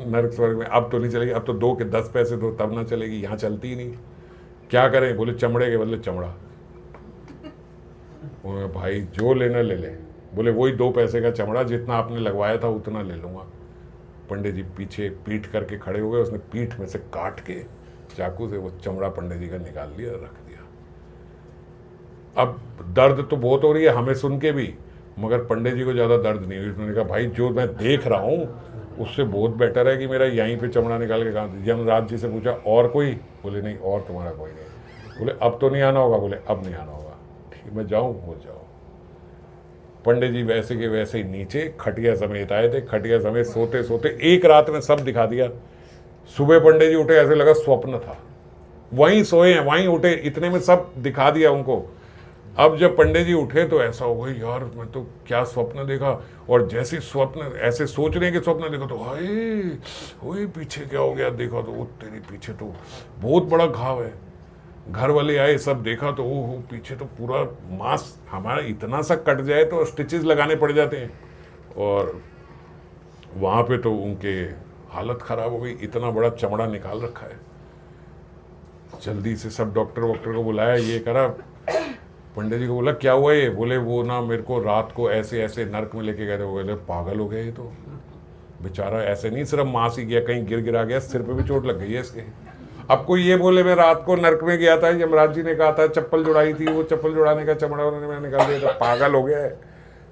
नर्क स्वर्ग में, अब तो नहीं चलेगी, अब तो 2 के 10 पैसे दो तब ना चलेगी, यहाँ चलती ही नहीं, क्या करें? बोले चमड़े के बदले चमड़ा। भाई जो लेना ले ले। बोले वही 2 पैसे का चमड़ा, जितना आपने लगवाया था उतना ले लूँगा। पंडित जी पीछे पीठ करके खड़े हो गए, उसने पीठ में से काट के चाकू से वो चमड़ा पंडित जी का निकाल लिया, रख दिया। अब दर्द तो बहुत हो रही है हमें सुन के भी, मगर पंडित जी को ज़्यादा दर्द नहीं हुई। उन्होंने कहा भाई जो मैं देख रहा हूँ उससे बहुत बेटर है कि मेरा यहीं पे चमड़ा निकाल के कहा। यमराज जी से पूछा और कोई? बोले नहीं और तुम्हारा कोई नहीं। बोले अब तो नहीं आना होगा? बोले अब नहीं आना होगा। ठीक मैं जाऊँ? हो जाओ। पंडित जी वैसे के वैसे ही नीचे खटिया समेत आए थे, खटिया समेत सोते सोते एक रात में सब दिखा दिया। सुबह पंडित जी उठे, ऐसे लगा स्वप्न था, वहीं सोए हैं वहीं उठे, इतने में सब दिखा दिया उनको। अब जब पंडित जी उठे तो ऐसा हो गई यार मैं तो क्या स्वप्न देखा, और जैसे स्वप्न ऐसे सोच रहे हैं कि स्वप्न देखा तो हाय ओए पीछे क्या हो गया, देखा तो वो तेरी पीछे तो बहुत बड़ा घाव है। घर वाले आए, सब देखा तो ओह पीछे तो पूरा मांस हमारा इतना सा कट जाए तो स्टिचेस लगाने पड़ जाते हैं, और वहाँ पे तो उनके हालत ख़राब हो गई, इतना बड़ा चमड़ा निकाल रखा है। जल्दी से सब डॉक्टर वॉक्टर को बुलाया, ये करा। पंडित जी को बोला क्या हुआ ये? बोले वो ना मेरे को रात को ऐसे ऐसे नर्क में लेके गए थे। वो बोले पागल हो गया ये तो, बेचारा ऐसे नहीं सिर्फ मांस ही गया, कहीं गिर गिरा गया, सिर पे भी चोट लग गई है इसके। अब कोई ये बोले मैं रात को नर्क में गया था, यमराज जी ने कहा था चप्पल जुड़ाई थी, वो चप्पल जुड़ाने का चमड़ा उन्होंने मैंने निकाल दिया था, पागल हो गया है।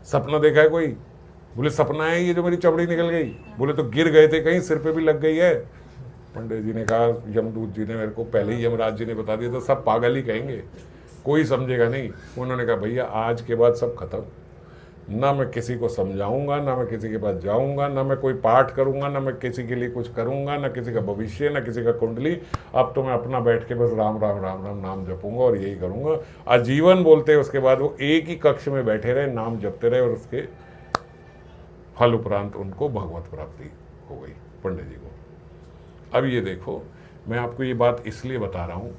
सपना देखा है कोई? बोले सपना है ये जो मेरी चमड़ी निकल गई। बोले तो गिर गए थे कहीं, सिर पे भी लग गई है। पंडित जी ने कहा यमदूत जी ने मेरे को पहले ही यमराज जी ने बता दिया था, सब पागल ही कहेंगे, कोई समझेगा नहीं। उन्होंने कहा भैया आज के बाद सब खत्म, ना मैं किसी को समझाऊंगा, ना मैं किसी के पास जाऊंगा, ना मैं कोई पाठ करूंगा, ना मैं किसी के लिए कुछ करूंगा, ना किसी का भविष्य, ना किसी का कुंडली। अब तो मैं अपना बैठ के बस राम राम राम राम नाम जपूंगा और यही करूंगा आजीवन। बोलते उसके बाद वो एक ही कक्ष में बैठे रहे, नाम जपते रहे और उसके फल उपरांत उनको भगवत प्राप्ति हो गई पंडित जी को। अब ये देखो, मैं आपको ये बात इसलिए बता रहा हूं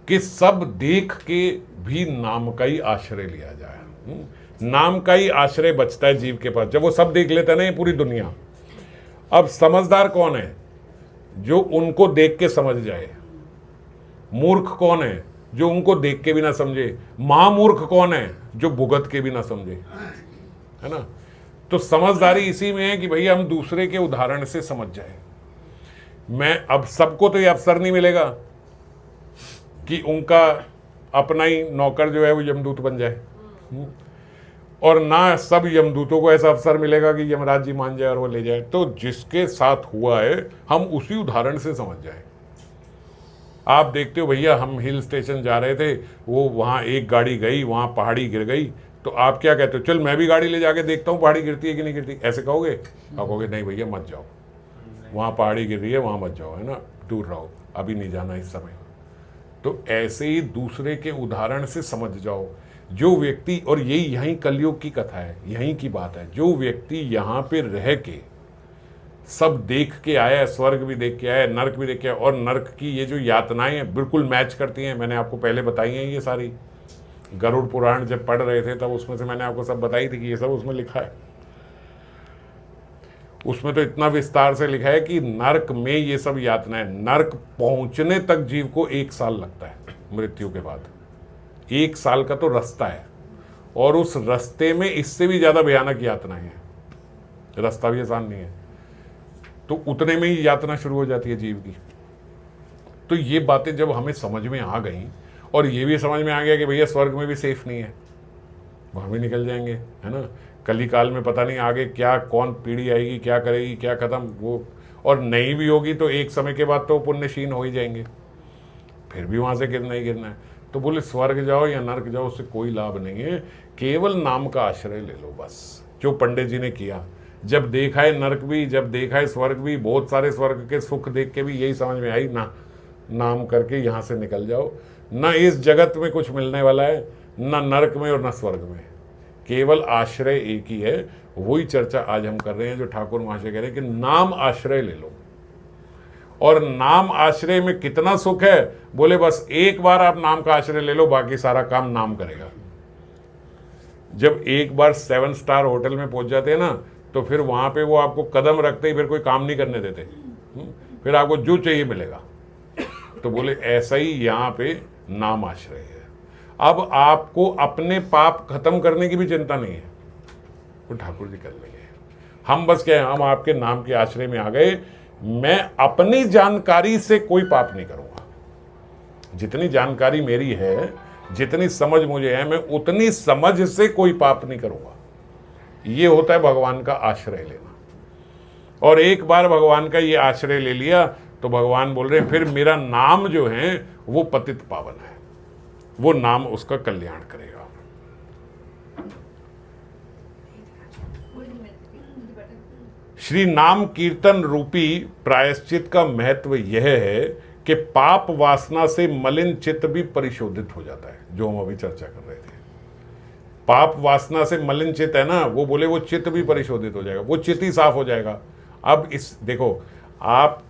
कि सब देख के भी नाम का ही आश्रय लिया जाए। नाम का ही आश्रय बचता है जीव के पास जब वो सब देख लेता है ना, ये पूरी दुनिया। अब समझदार कौन है? जो उनको देख के समझ जाए। मूर्ख कौन है? जो उनको देख के भी ना समझे। महामूर्ख कौन है? जो भुगत के भी ना समझे, है ना। तो समझदारी इसी में है कि भैया हम दूसरे के उदाहरण से समझ जाए। मैं अब सबको तो ये अवसर नहीं मिलेगा कि उनका अपना ही नौकर जो है वो यमदूत बन जाए, और ना सब यमदूतों को ऐसा अवसर मिलेगा कि यमराज जी मान जाए और वो ले जाए। तो जिसके साथ हुआ है हम उसी उदाहरण से समझ जाए। आप देखते हो भैया, हम हिल स्टेशन जा रहे थे, वो वहाँ एक गाड़ी गई, वहाँ पहाड़ी गिर गई, तो आप क्या कहते हो? चल मैं भी गाड़ी ले जाके देखता हूँ पहाड़ी गिरती है कि नहीं गिरती, ऐसे कहोगे? आप कहोगे नहीं भैया मत जाओ, वहाँ पहाड़ी गिर रही है, वहाँ मत जाओ, है ना, दूर रहो, अभी नहीं जाना इस समय। तो ऐसे ही दूसरे के उदाहरण से समझ जाओ। जो व्यक्ति, और यही यहीं कलयुग की कथा है, यहीं की बात है, जो व्यक्ति यहाँ पे रह के सब देख के आया है, स्वर्ग भी देख के आया है, नर्क भी देख के आया, और नर्क की ये जो यातनाएं हैं बिल्कुल मैच करती हैं। मैंने आपको पहले बताई हैं ये सारी, गरुड़ पुराण जब पढ़ रहे थे तब उसमें से मैंने आपको सब बताई थी कि ये सब उसमें लिखा है। उसमें तो इतना विस्तार से लिखा है कि नर्क में ये सब यातनाएं, नर्क पहुंचने तक जीव को 1 साल लगता है मृत्यु के बाद। 1 साल का तो रास्ता है, और उस रास्ते में इससे भी ज्यादा भयानक यातनाएं हैं। रास्ता भी आसान नहीं है, तो उतने में ही यातना शुरू हो जाती है जीव की। तो ये बातें जब हमें समझ में आ गई, और ये भी समझ में आ गया कि भैया स्वर्ग में भी सेफ नहीं है, वहां भी निकल जाएंगे, है ना। कली काल में पता नहीं आगे क्या कौन पीढ़ी आएगी, क्या करेगी, क्या खत्म, वो और नहीं भी होगी तो एक समय के बाद तो पुण्यशीन हो ही जाएंगे, फिर भी वहां से गिरना ही गिरना है। तो बोले स्वर्ग जाओ या नर्क जाओ, उससे कोई लाभ नहीं है, केवल नाम का आश्रय ले लो बस। जो पंडित जी ने किया, जब देखा है नर्क भी, जब देखा है स्वर्ग भी, बहुत सारे स्वर्ग के सुख देख के भी यही समझ में आई ना, नाम करके यहाँ से निकल जाओ। ना इस जगत में कुछ मिलने वाला है, ना नर्क में और ना स्वर्ग में, केवल आश्रय एक ही है। वही चर्चा आज हम कर रहे हैं, जो ठाकुर महाशय कह रहे हैं कि नाम आश्रय ले लो। और नाम आश्रय में कितना सुख है? बोले बस एक बार आप नाम का आश्रय ले लो, बाकी सारा काम नाम करेगा। जब एक बार 7 स्टार होटल में पहुंच जाते हैं ना, तो फिर वहां पे वो आपको कदम रखते ही फिर कोई काम नहीं करने देते, फिर आपको जो चाहिए मिलेगा। तो बोले ऐसा ही यहाँ पे नाम आश्रय है। अब आपको अपने पाप खत्म करने की भी चिंता नहीं है, वो ठाकुर जी कर लेंगे। हम बस क्या है, हम आपके नाम के आश्रय में आ गए। मैं अपनी जानकारी से कोई पाप नहीं करूंगा। जितनी जानकारी मेरी है, जितनी समझ मुझे है, मैं उतनी समझ से कोई पाप नहीं करूंगा। ये होता है भगवान का आश्रय लेना। और एक बार भगवान का ये आश्रय ले लिया तो भगवान बोल रहे हैं फिर मेरा नाम जो है वो पतित पावन है, वो नाम उसका कल्याण करेगा। श्री नाम कीर्तन रूपी प्रायश्चित का महत्व यह है कि पाप वासना से मलिन चित्त भी परिशोधित हो जाता है, जो हम अभी चर्चा कर रहे थे। पाप वासना से मलिन चित्त है ना, वो बोले वो चित्त भी परिशोधित हो जाएगा, वो चित्त ही साफ हो जाएगा। अब इस देखो, आप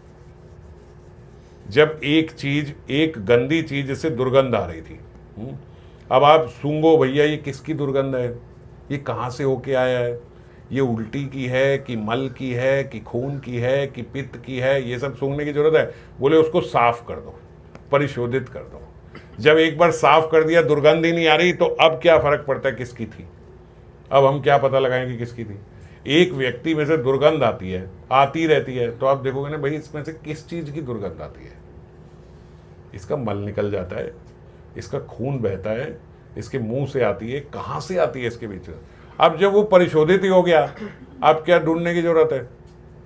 जब एक चीज, एक गंदी चीज से दुर्गंध आ रही थी, अब आप सूंघो भैया ये किसकी दुर्गंध है, ये कहाँ से होके आया है, ये उल्टी की है कि मल की है कि खून की है कि पित्त की है, ये सब सूंघने की जरूरत है। बोले उसको साफ कर दो, परिशोधित कर दो। जब एक बार साफ कर दिया दुर्गंध ही नहीं आ रही, तो अब क्या फर्क पड़ता है किसकी थी? अब हम क्या पता लगाएंगे किसकी थी? एक व्यक्ति में से दुर्गंध आती है, आती रहती है, तो आप देखोगे ना भाई इसमें से किस चीज की दुर्गंध आती है? इसका मल निकल जाता है, इसका खून बहता है, इसके मुंह से आती है, कहां से आती है इसके बीच में? अब जब वो परिशोधित ही हो गया, अब क्या ढूंढने की जरूरत है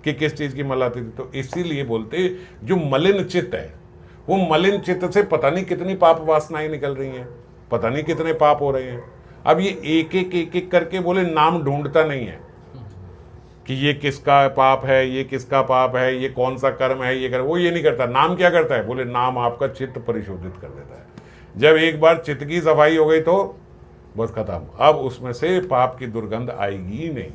कि किस चीज की मल आती थी? तो इसीलिए बोलते जो मलिन चित्त है, वो मलिन चित्त से पता नहीं कितनी पाप वासनाएं निकल रही हैं, पता नहीं कितने पाप हो रहे हैं। अब ये एक एक करके बोले नाम ढूंढता नहीं है कि ये किसका पाप है, ये किसका पाप है, ये कौन सा कर्म है, ये कर्म, वो ये नहीं करता। नाम क्या करता है? बोले नाम आपका चित्त परिशोधित कर देता है। जब एक बार चित्त की सफाई हो गई तो बस खत्म, अब उसमें से पाप की दुर्गंध आएगी ही नहीं।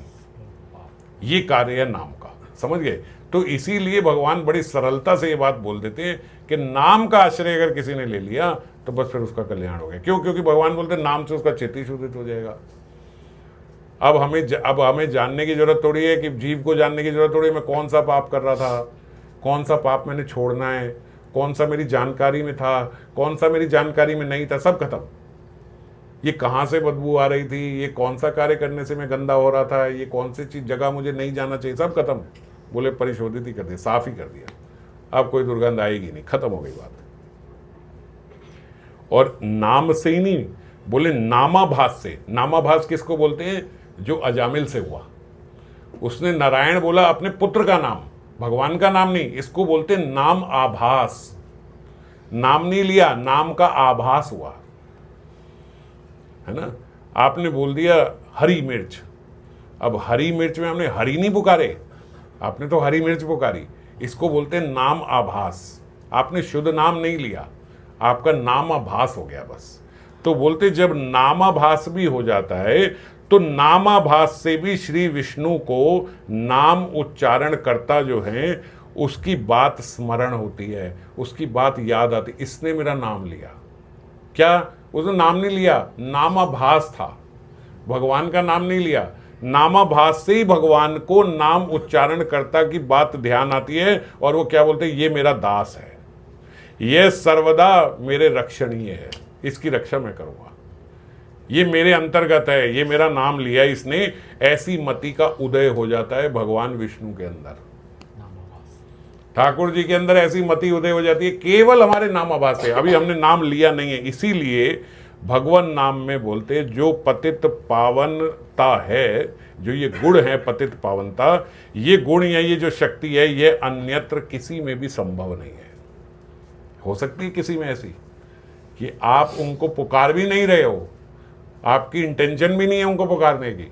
ये कार्य है नाम का, समझ गए? तो इसीलिए भगवान बड़ी सरलता से ये बात बोल देते हैं कि नाम का आश्रय अगर किसी ने ले लिया तो बस फिर उसका कल्याण हो गया। क्यों? क्योंकि भगवान बोलते हैं नाम से उसका चित्त ही शुद्धित हो जाएगा। अब हमें जानने की जरूरत थोड़ी है, कि जीव को जानने की जरूरत थोड़ी है मैं कौन सा पाप कर रहा था, कौन सा पाप मैंने छोड़ना है, कौन सा मेरी जानकारी में था, कौन सा मेरी जानकारी में नहीं था, सब खत्म। ये कहाँ से बदबू आ रही थी, ये कौन सा कार्य करने से मैं गंदा हो रहा था, ये कौन सी चीज जगह मुझे नहीं जाना चाहिए, सब खत्म। बोले परिशोधित ही कर दिया, साफ ही कर दिया, अब कोई दुर्गंध आएगी नहीं, खत्म हो गई बात। और नाम से ही नहीं, बोले नामाभास से। नामाभास किसको बोलते हैं? जो अजामिल से हुआ। उसने नारायण बोला अपने पुत्र का नाम, भगवान का नाम नहीं, इसको बोलते नाम आभास। नाम नहीं लिया, नाम का आभास हुआ, है ना? आपने बोल दिया हरी मिर्च, अब हरी मिर्च में हमने हरी नहीं पुकारे, आपने तो हरी मिर्च पुकारी, इसको बोलते हैं नाम आभास। आपने शुद्ध नाम नहीं लिया, आपका नाम आभास हो गया बस। तो बोलते जब नामाभास भी हो जाता है तो नामाभास से भी श्री विष्णु को नाम उच्चारण करता जो है उसकी बात स्मरण होती है, उसकी बात याद आती, इसने मेरा नाम लिया। क्या? उसने नाम नहीं लिया, नामाभास था, भगवान का नाम नहीं लिया। नामाभास से ही भगवान को नाम उच्चारण करता की बात ध्यान आती है, और वो क्या बोलते हैं? ये मेरा दास है, ये सर्वदा मेरे रक्षणीय है, इसकी रक्षा मैं करूंगा, ये मेरे अंतर्गत है, ये मेरा नाम लिया इसने। ऐसी मति का उदय हो जाता है भगवान विष्णु के अंदर, ठाकुर जी के अंदर ऐसी मति उदय हो जाती है केवल हमारे नामाभास से। अभी हमने नाम लिया नहीं है, इसीलिए भगवान नाम में बोलते जो पतित पावनता है, जो ये गुण है पतित पावनता, ये गुण या ये जो शक्ति है ये अन्यत्र किसी में भी संभव नहीं है। हो सकती है किसी में ऐसी कि आप उनको पुकार भी नहीं रहे हो, आपकी इंटेंशन भी नहीं है उनको पुकारने की,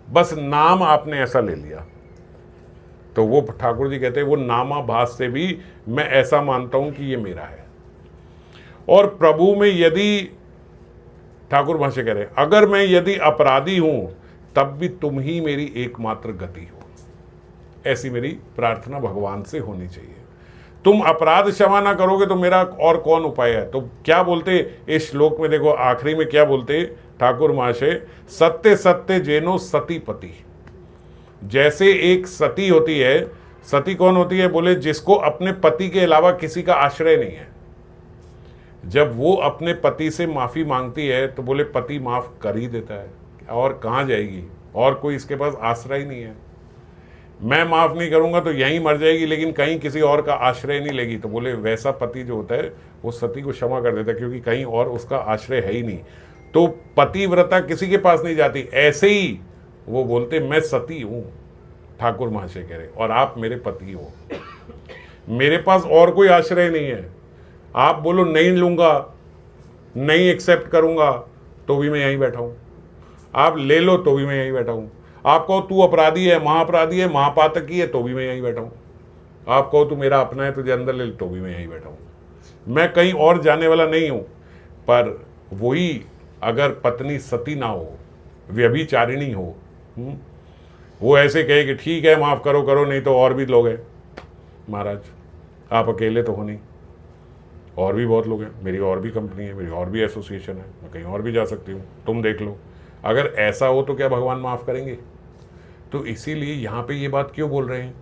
बस नाम आपने ऐसा ले लिया, तो वो ठाकुर जी कहते हैं वो नामाभास से भी मैं ऐसा मानता हूं कि ये मेरा है। और प्रभु में यदि, ठाकुर भाष्य कह रहे हैं, अगर मैं यदि अपराधी हूं तब भी तुम ही मेरी एकमात्र गति हो, ऐसी मेरी प्रार्थना भगवान से होनी चाहिए। तुम अपराध क्षमा ना करोगे तो मेरा और कौन उपाय है? तो क्या बोलते इस श्लोक में, देखो आखिरी में क्या बोलते ठाकुर महाशय, सत्य सत्य जेनो सती पति। जैसे एक सती होती है, सती कौन होती है? बोले जिसको अपने पति के अलावा किसी का आश्रय नहीं है। जब वो अपने पति से माफी मांगती है तो बोले पति माफ कर ही देता है, और कहाँ जाएगी, और कोई इसके पास आश्रय नहीं है। मैं माफ नहीं करूंगा तो यहीं मर जाएगी, लेकिन कहीं किसी और का आश्रय नहीं लेगी। तो बोले वैसा पति जो होता है वो सती को क्षमा कर देता है, क्योंकि कहीं और उसका आश्रय है ही नहीं। तो पतिव्रता किसी के पास नहीं जाती। ऐसे ही वो बोलते मैं सती हूं, ठाकुर महाशय कह रहे, और आप मेरे पति हो, मेरे पास और कोई आश्रय नहीं है। आप बोलो नहीं लूंगा, नहीं एक्सेप्ट करूंगा, तो भी मैं यहीं बैठा हूं। आप ले लो तो भी मैं यहीं बैठा हूं। आप कहो तू अपराधी है, महाअपराधी है, महापातकी है, तो भी मैं यहीं बैठा हूं। आप कहो तू मेरा अपना है, तुझे अंदर ले, तो भी मैं यहीं बैठा हूं। मैं कहीं और जाने वाला नहीं हूं। पर वही अगर पत्नी सती ना हो, व्यभिचारिणी हो, वो ऐसे कहे कि ठीक है माफ करो करो, नहीं तो और भी लोग हैं। महाराज आप अकेले तो हो नहीं, और भी बहुत लोग हैं, मेरी और भी कंपनी है, मेरी और भी एसोसिएशन है, मैं कहीं और भी जा सकती हूँ, तुम देख लो। अगर ऐसा हो तो क्या भगवान माफ करेंगे? तो इसीलिए यहाँ पे ये बात क्यों बोल रहे हैं?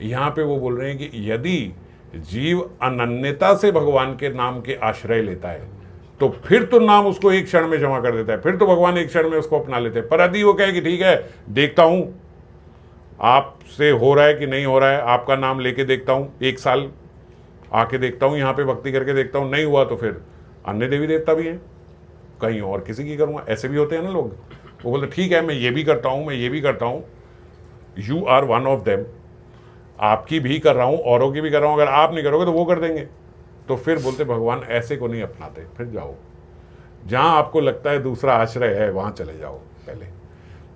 यहाँ पे वो बोल रहे हैं कि यदि जीव अनन्यता से भगवान के नाम के आश्रय लेता है तो फिर तो नाम उसको एक क्षण में क्षमा कर देता है, फिर तो भगवान एक क्षण में उसको अपना लेते हैं। पर यदि वो कहे कि ठीक है, देखता हूं आपसे हो रहा है कि नहीं हो रहा है, आपका नाम लेके देखता हूं, 1 साल आके देखता हूं, यहां पे भक्ति करके देखता हूं, नहीं हुआ तो फिर अन्य देवी देवता भी हैं, कहीं और किसी की करूंगा। ऐसे भी होते हैं ना लोग, वो बोलते ठीक है मैं ये भी करता हूं, मैं ये भी करता हूं, you are one of them, आपकी भी कर रहा हूं, औरों की भी कर रहा हूं, अगर आप नहीं करोगे तो वो कर देंगे। तो फिर बोलते भगवान ऐसे को नहीं अपनाते, फिर जाओ जहां आपको लगता है दूसरा आश्रय है वहां चले जाओ पहले।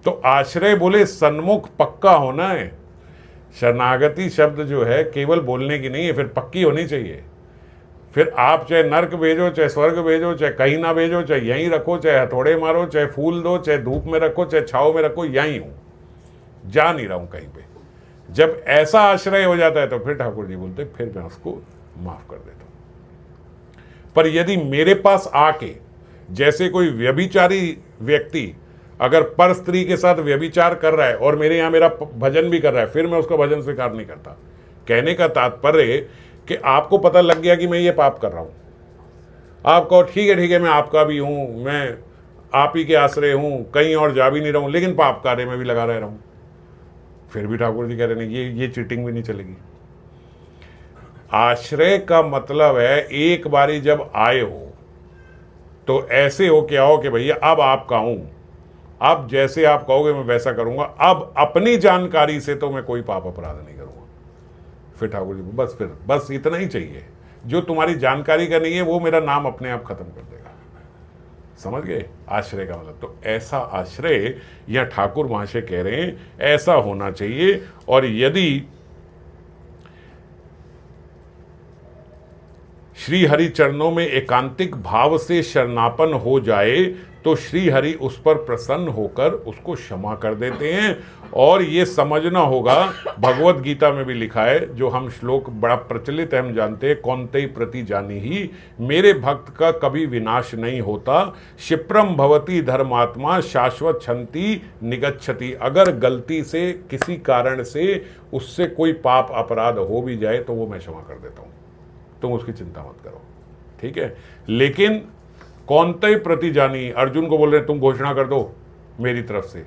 तो आश्रय बोले सन्मुख पक्का होना है। शरणागति शब्द जो है केवल बोलने की नहीं है, फिर पक्की होनी चाहिए। फिर आप चाहे नर्क भेजो, चाहे स्वर्ग भेजो, चाहे कहीं ना भेजो, चाहे यहीं रखो, चाहे हथौड़े मारो, चाहे फूल दो, चाहे धूप में रखो, चाहे छाव में रखो, यहीं हूं, जा नहीं रहा हूं कहीं पे। जब ऐसा आश्रय हो जाता है तो फिर ठाकुर जी बोलते फिर मैं उसको माफ कर देता हूं। पर यदि मेरे पास आके जैसे कोई व्यभिचारी व्यक्ति अगर पर स्त्री के साथ व्यभिचार कर रहा है और मेरे यहां मेरा भजन भी कर रहा है, फिर मैं उसका भजन स्वीकार नहीं करता। कहने का तात्पर्य कि आपको पता लग गया कि मैं ये पाप कर रहा हूं, आप कहो ठीक है मैं आपका भी हूं, मैं आप ही के आश्रय हूं, कहीं और जा भी नहीं रहा हूं, लेकिन पाप कार्य में भी लगा रह रहा हूं, फिर भी ठाकुर जी कह रहे नहीं, ये चीटिंग भी नहीं चलेगी। आश्रय का मतलब है एक बारी जब आए हो तो ऐसे हो के आओ कि भैया अब आपका हूं, अब जैसे आप कहोगे मैं वैसा करूंगा, अब अपनी जानकारी से तो मैं कोई पाप अपराध नहीं करूंगा। फिर ठाकुर जी बस इतना ही चाहिए, जो तुम्हारी जानकारी का नहीं है वो मेरा नाम अपने आप खत्म कर देगा। समझ गए आश्रय का मतलब? तो ऐसा आश्रय या ठाकुर महाशय कह रहे हैं ऐसा होना चाहिए। और यदि श्री हरि चरणों में एकांतिक भाव से शरणापन हो जाए तो श्री हरि उस पर प्रसन्न होकर उसको क्षमा कर देते हैं। और ये समझना होगा, भगवत गीता में भी लिखा है, जो हम श्लोक बड़ा प्रचलित है, हम जानते हैं, कौन्तेय प्रति जानी ही, मेरे भक्त का कभी विनाश नहीं होता, क्षिप्रम भवति धर्मात्मा शाश्वत क्षंति निगच्छति। अगर गलती से किसी कारण से उससे कोई पाप अपराध हो भी जाए तो वो मैं क्षमा कर देता हूँ, तुम उसकी चिंता मत करो, ठीक है। लेकिन कौन्तेय प्रति जानी, अर्जुन को बोल रहे तुम घोषणा कर दो मेरी तरफ से,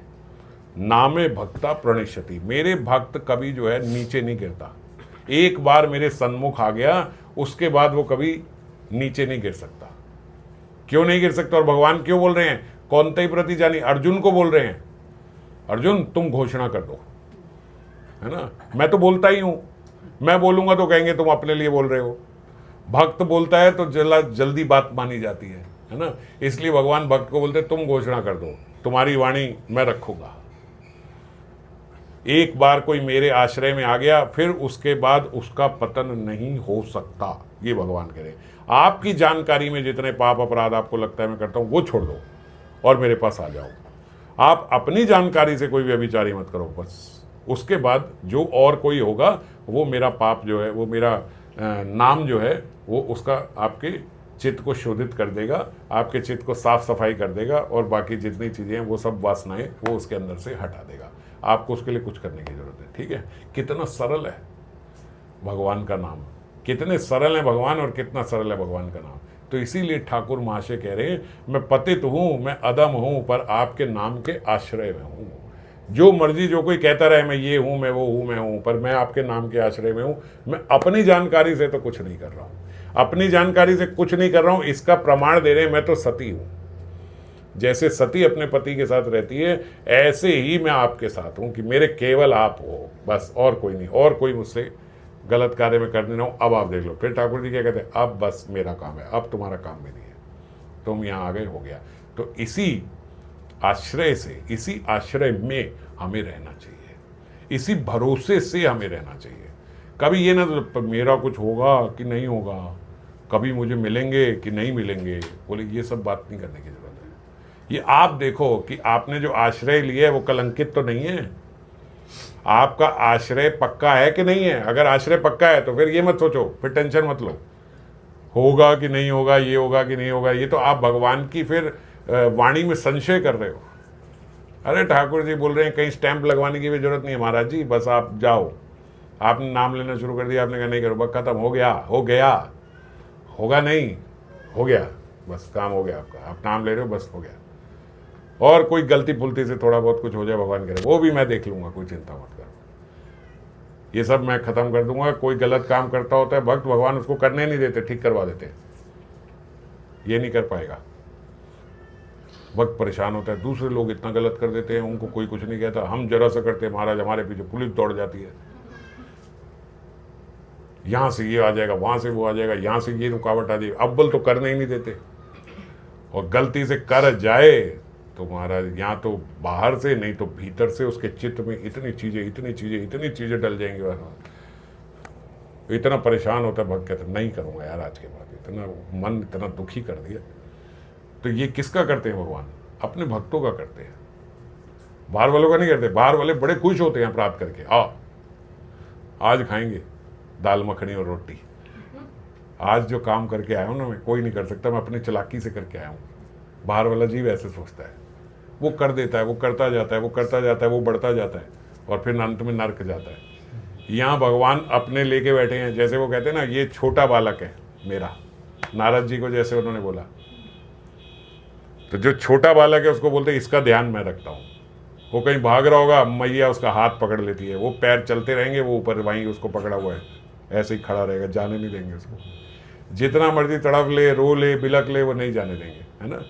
नामे भक्ता प्रणिष्यति, मेरे भक्त कभी जो है नीचे नहीं गिरता। एक बार मेरे सन्मुख आ गया उसके बाद वो कभी नीचे नहीं गिर सकता। क्यों नहीं गिर सकता? और भगवान क्यों बोल रहे हैं कौन्तेय प्रति जानी? अर्जुन को बोल रहे हैं, अर्जुन तुम घोषणा कर दो, है ना। मैं तो बोलता ही हूं, मैं बोलूंगा तो कहेंगे तुम अपने लिए बोल रहे हो। भक्त बोलता है तो जल्दी बात मानी जाती है ना। इसलिए भगवान भक्त को बोलते तुम घोषणा कर दो, तुम्हारी वाणी मैं रखूंगा। एक बार कोई मेरे आश्रय में आ गया फिर उसके बाद उसका पतन नहीं हो सकता, ये भगवान कह रहे। आपकी जानकारी में जितने पाप अपराध आपको लगता है मैं करता हूं वो छोड़ दो और मेरे पास आ जाओ। आप अपनी जानकारी से कोई व्यभिचारी मत करो, बस उसके बाद जो और कोई होगा वो मेरा पाप जो है, वो मेरा नाम जो है वो उसका आपके चित्त को शोधित कर देगा, आपके चित्त को साफ सफाई कर देगा, और बाकी जितनी चीज़ें हैं वो सब वासनाएं वो उसके अंदर से हटा देगा। आपको उसके लिए कुछ करने की जरूरत है, ठीक है। कितना सरल है भगवान का नाम, कितने सरल है भगवान और कितना सरल है भगवान का नाम। तो इसीलिए ठाकुर महाशय कह रहे हैं मैं पतित हूँ, मैं अदम हूँ, पर आपके नाम के आश्रय में हूँ। जो मर्जी जो कोई कहता रहे मैं ये हूँ, मैं वो हूँ, मैं हूँ, पर मैं आपके नाम के आश्रय में हूँ। मैं अपनी जानकारी से तो कुछ नहीं कर रहा हूँ, अपनी जानकारी से कुछ नहीं कर रहा हूँ। इसका प्रमाण दे रहे हैं मैं तो सती हूँ। जैसे सती अपने पति के साथ रहती है ऐसे ही मैं आपके साथ हूँ कि मेरे केवल आप हो, बस और कोई नहीं, और कोई मुझसे गलत कार्य में करने ना हो। अब आप देख लो फिर ठाकुर जी क्या कहते हैं, अब बस मेरा काम है, अब तुम्हारा काम भी नहीं है, तुम यहाँ आ गए, हो गया। तो इसी आश्रय से, इसी आश्रय में हमें रहना चाहिए, इसी भरोसे से हमें रहना चाहिए। कभी ये ना तो मेरा कुछ होगा कि नहीं होगा, कभी मुझे मिलेंगे कि नहीं मिलेंगे, बोले ये सब बात नहीं करने की जरूरत है। ये आप देखो कि आपने जो आश्रय लिया है वो कलंकित तो नहीं है, आपका आश्रय पक्का है कि नहीं है। अगर आश्रय पक्का है तो फिर ये मत सोचो, फिर टेंशन मत लो होगा कि नहीं होगा, ये होगा कि नहीं होगा। ये तो आप भगवान की फिर वाणी में संशय कर रहे हो। अरे ठाकुर जी बोल रहे हैं कहीं स्टैंप लगवाने की भी जरूरत नहीं है महाराज जी, बस आप जाओ। आपने नाम लेना शुरू कर दिया, आपने कहा नहीं करो, बस खत्म, हो गया, हो गया, होगा नहीं, हो गया, बस काम हो गया आपका, आप नाम ले रहे हो, बस हो गया। और कोई गलती फुलती से थोड़ा बहुत कुछ हो जाए, भगवान करे, वो भी मैं देख लूँगा, कोई चिंता मत करो, ये सब मैं ख़त्म कर दूंगा। कोई गलत काम करता होता है भक्त, भगवान उसको करने नहीं देते, ठीक करवा देते हैं, ये नहीं कर पाएगा। वक्त परेशान होता है, दूसरे लोग इतना गलत कर देते हैं, उनको कोई कुछ नहीं कहता, हम जरा सा करते हैं, महाराज हमारे पीछे पुलिस दौड़ जाती है, यहाँ से ये आ जाएगा, वहाँ से वो आ जाएगा, यहाँ से ये रुकावट आ जाएगी, अव्वल तो करने ही नहीं देते, और गलती से कर जाए तो महाराज यहाँ तो बाहर से नहीं तो भीतर से उसके चित्त में इतनी चीज़ें डल जाएंगी, इतना परेशान होता है भक्त, कहते नहीं करूँगा यार आज के बाद, इतना मन इतना दुखी कर दिया। तो ये किसका करते हैं भगवान? अपने भक्तों का करते हैं, बाहर वालों का नहीं करते। बाहर वाले बड़े खुश होते हैं प्राप्त करके, आओ आज खाएंगे दाल मखनी और रोटी, आज जो काम करके आया हूँ ना मैं, कोई नहीं कर सकता, मैं अपनी चालाकी से करके आया हूँ। बाहर वाला जीव ऐसे सोचता है, वो कर देता है, वो करता जाता है, वो करता जाता है, वो बढ़ता जाता है, और फिर अंत में नर्क जाता है। यहाँ भगवान अपने लेके बैठे हैं, जैसे वो कहते हैं ना, ये छोटा बालक है मेरा, नारद जी को जैसे उन्होंने बोला, तो जो छोटा बालक है उसको बोलते हैं इसका ध्यान मैं रखता हूँ। वो कहीं भाग रहा होगा, मैया उसका हाथ पकड़ लेती है, वो पैर चलते रहेंगे, वो ऊपर वहीं उसको पकड़ा हुआ है, ऐसे ही खड़ा रहेगा, जाने नहीं देंगे उसको, जितना मर्जी तड़प ले, रो ले, बिलक ले, वो नहीं जाने देंगे, है ना।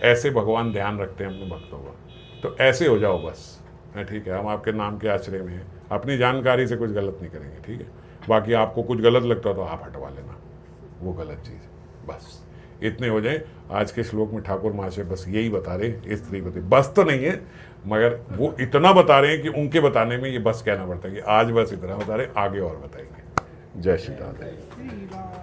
ऐसे भगवान ध्यान रखते हैं अपने भक्तों का। तो ऐसे हो जाओ बस, है ठीक है, हम आपके नाम के आश्रय में हैं, अपनी जानकारी से कुछ गलत नहीं करेंगे, ठीक है। बाकी आपको कुछ गलत लगता हो तो आप हटवा लेना वो गलत चीज़, बस इतने हो जाए। आज के श्लोक में ठाकुर महाशय बस यही बता रहे हैं, स्त्रीपति बस तो नहीं है, मगर वो इतना बता रहे हैं कि उनके बताने में ये बस कहना पड़ता है कि आज बस इतना बता रहे, आगे और बताएंगे। जय श्री राधे।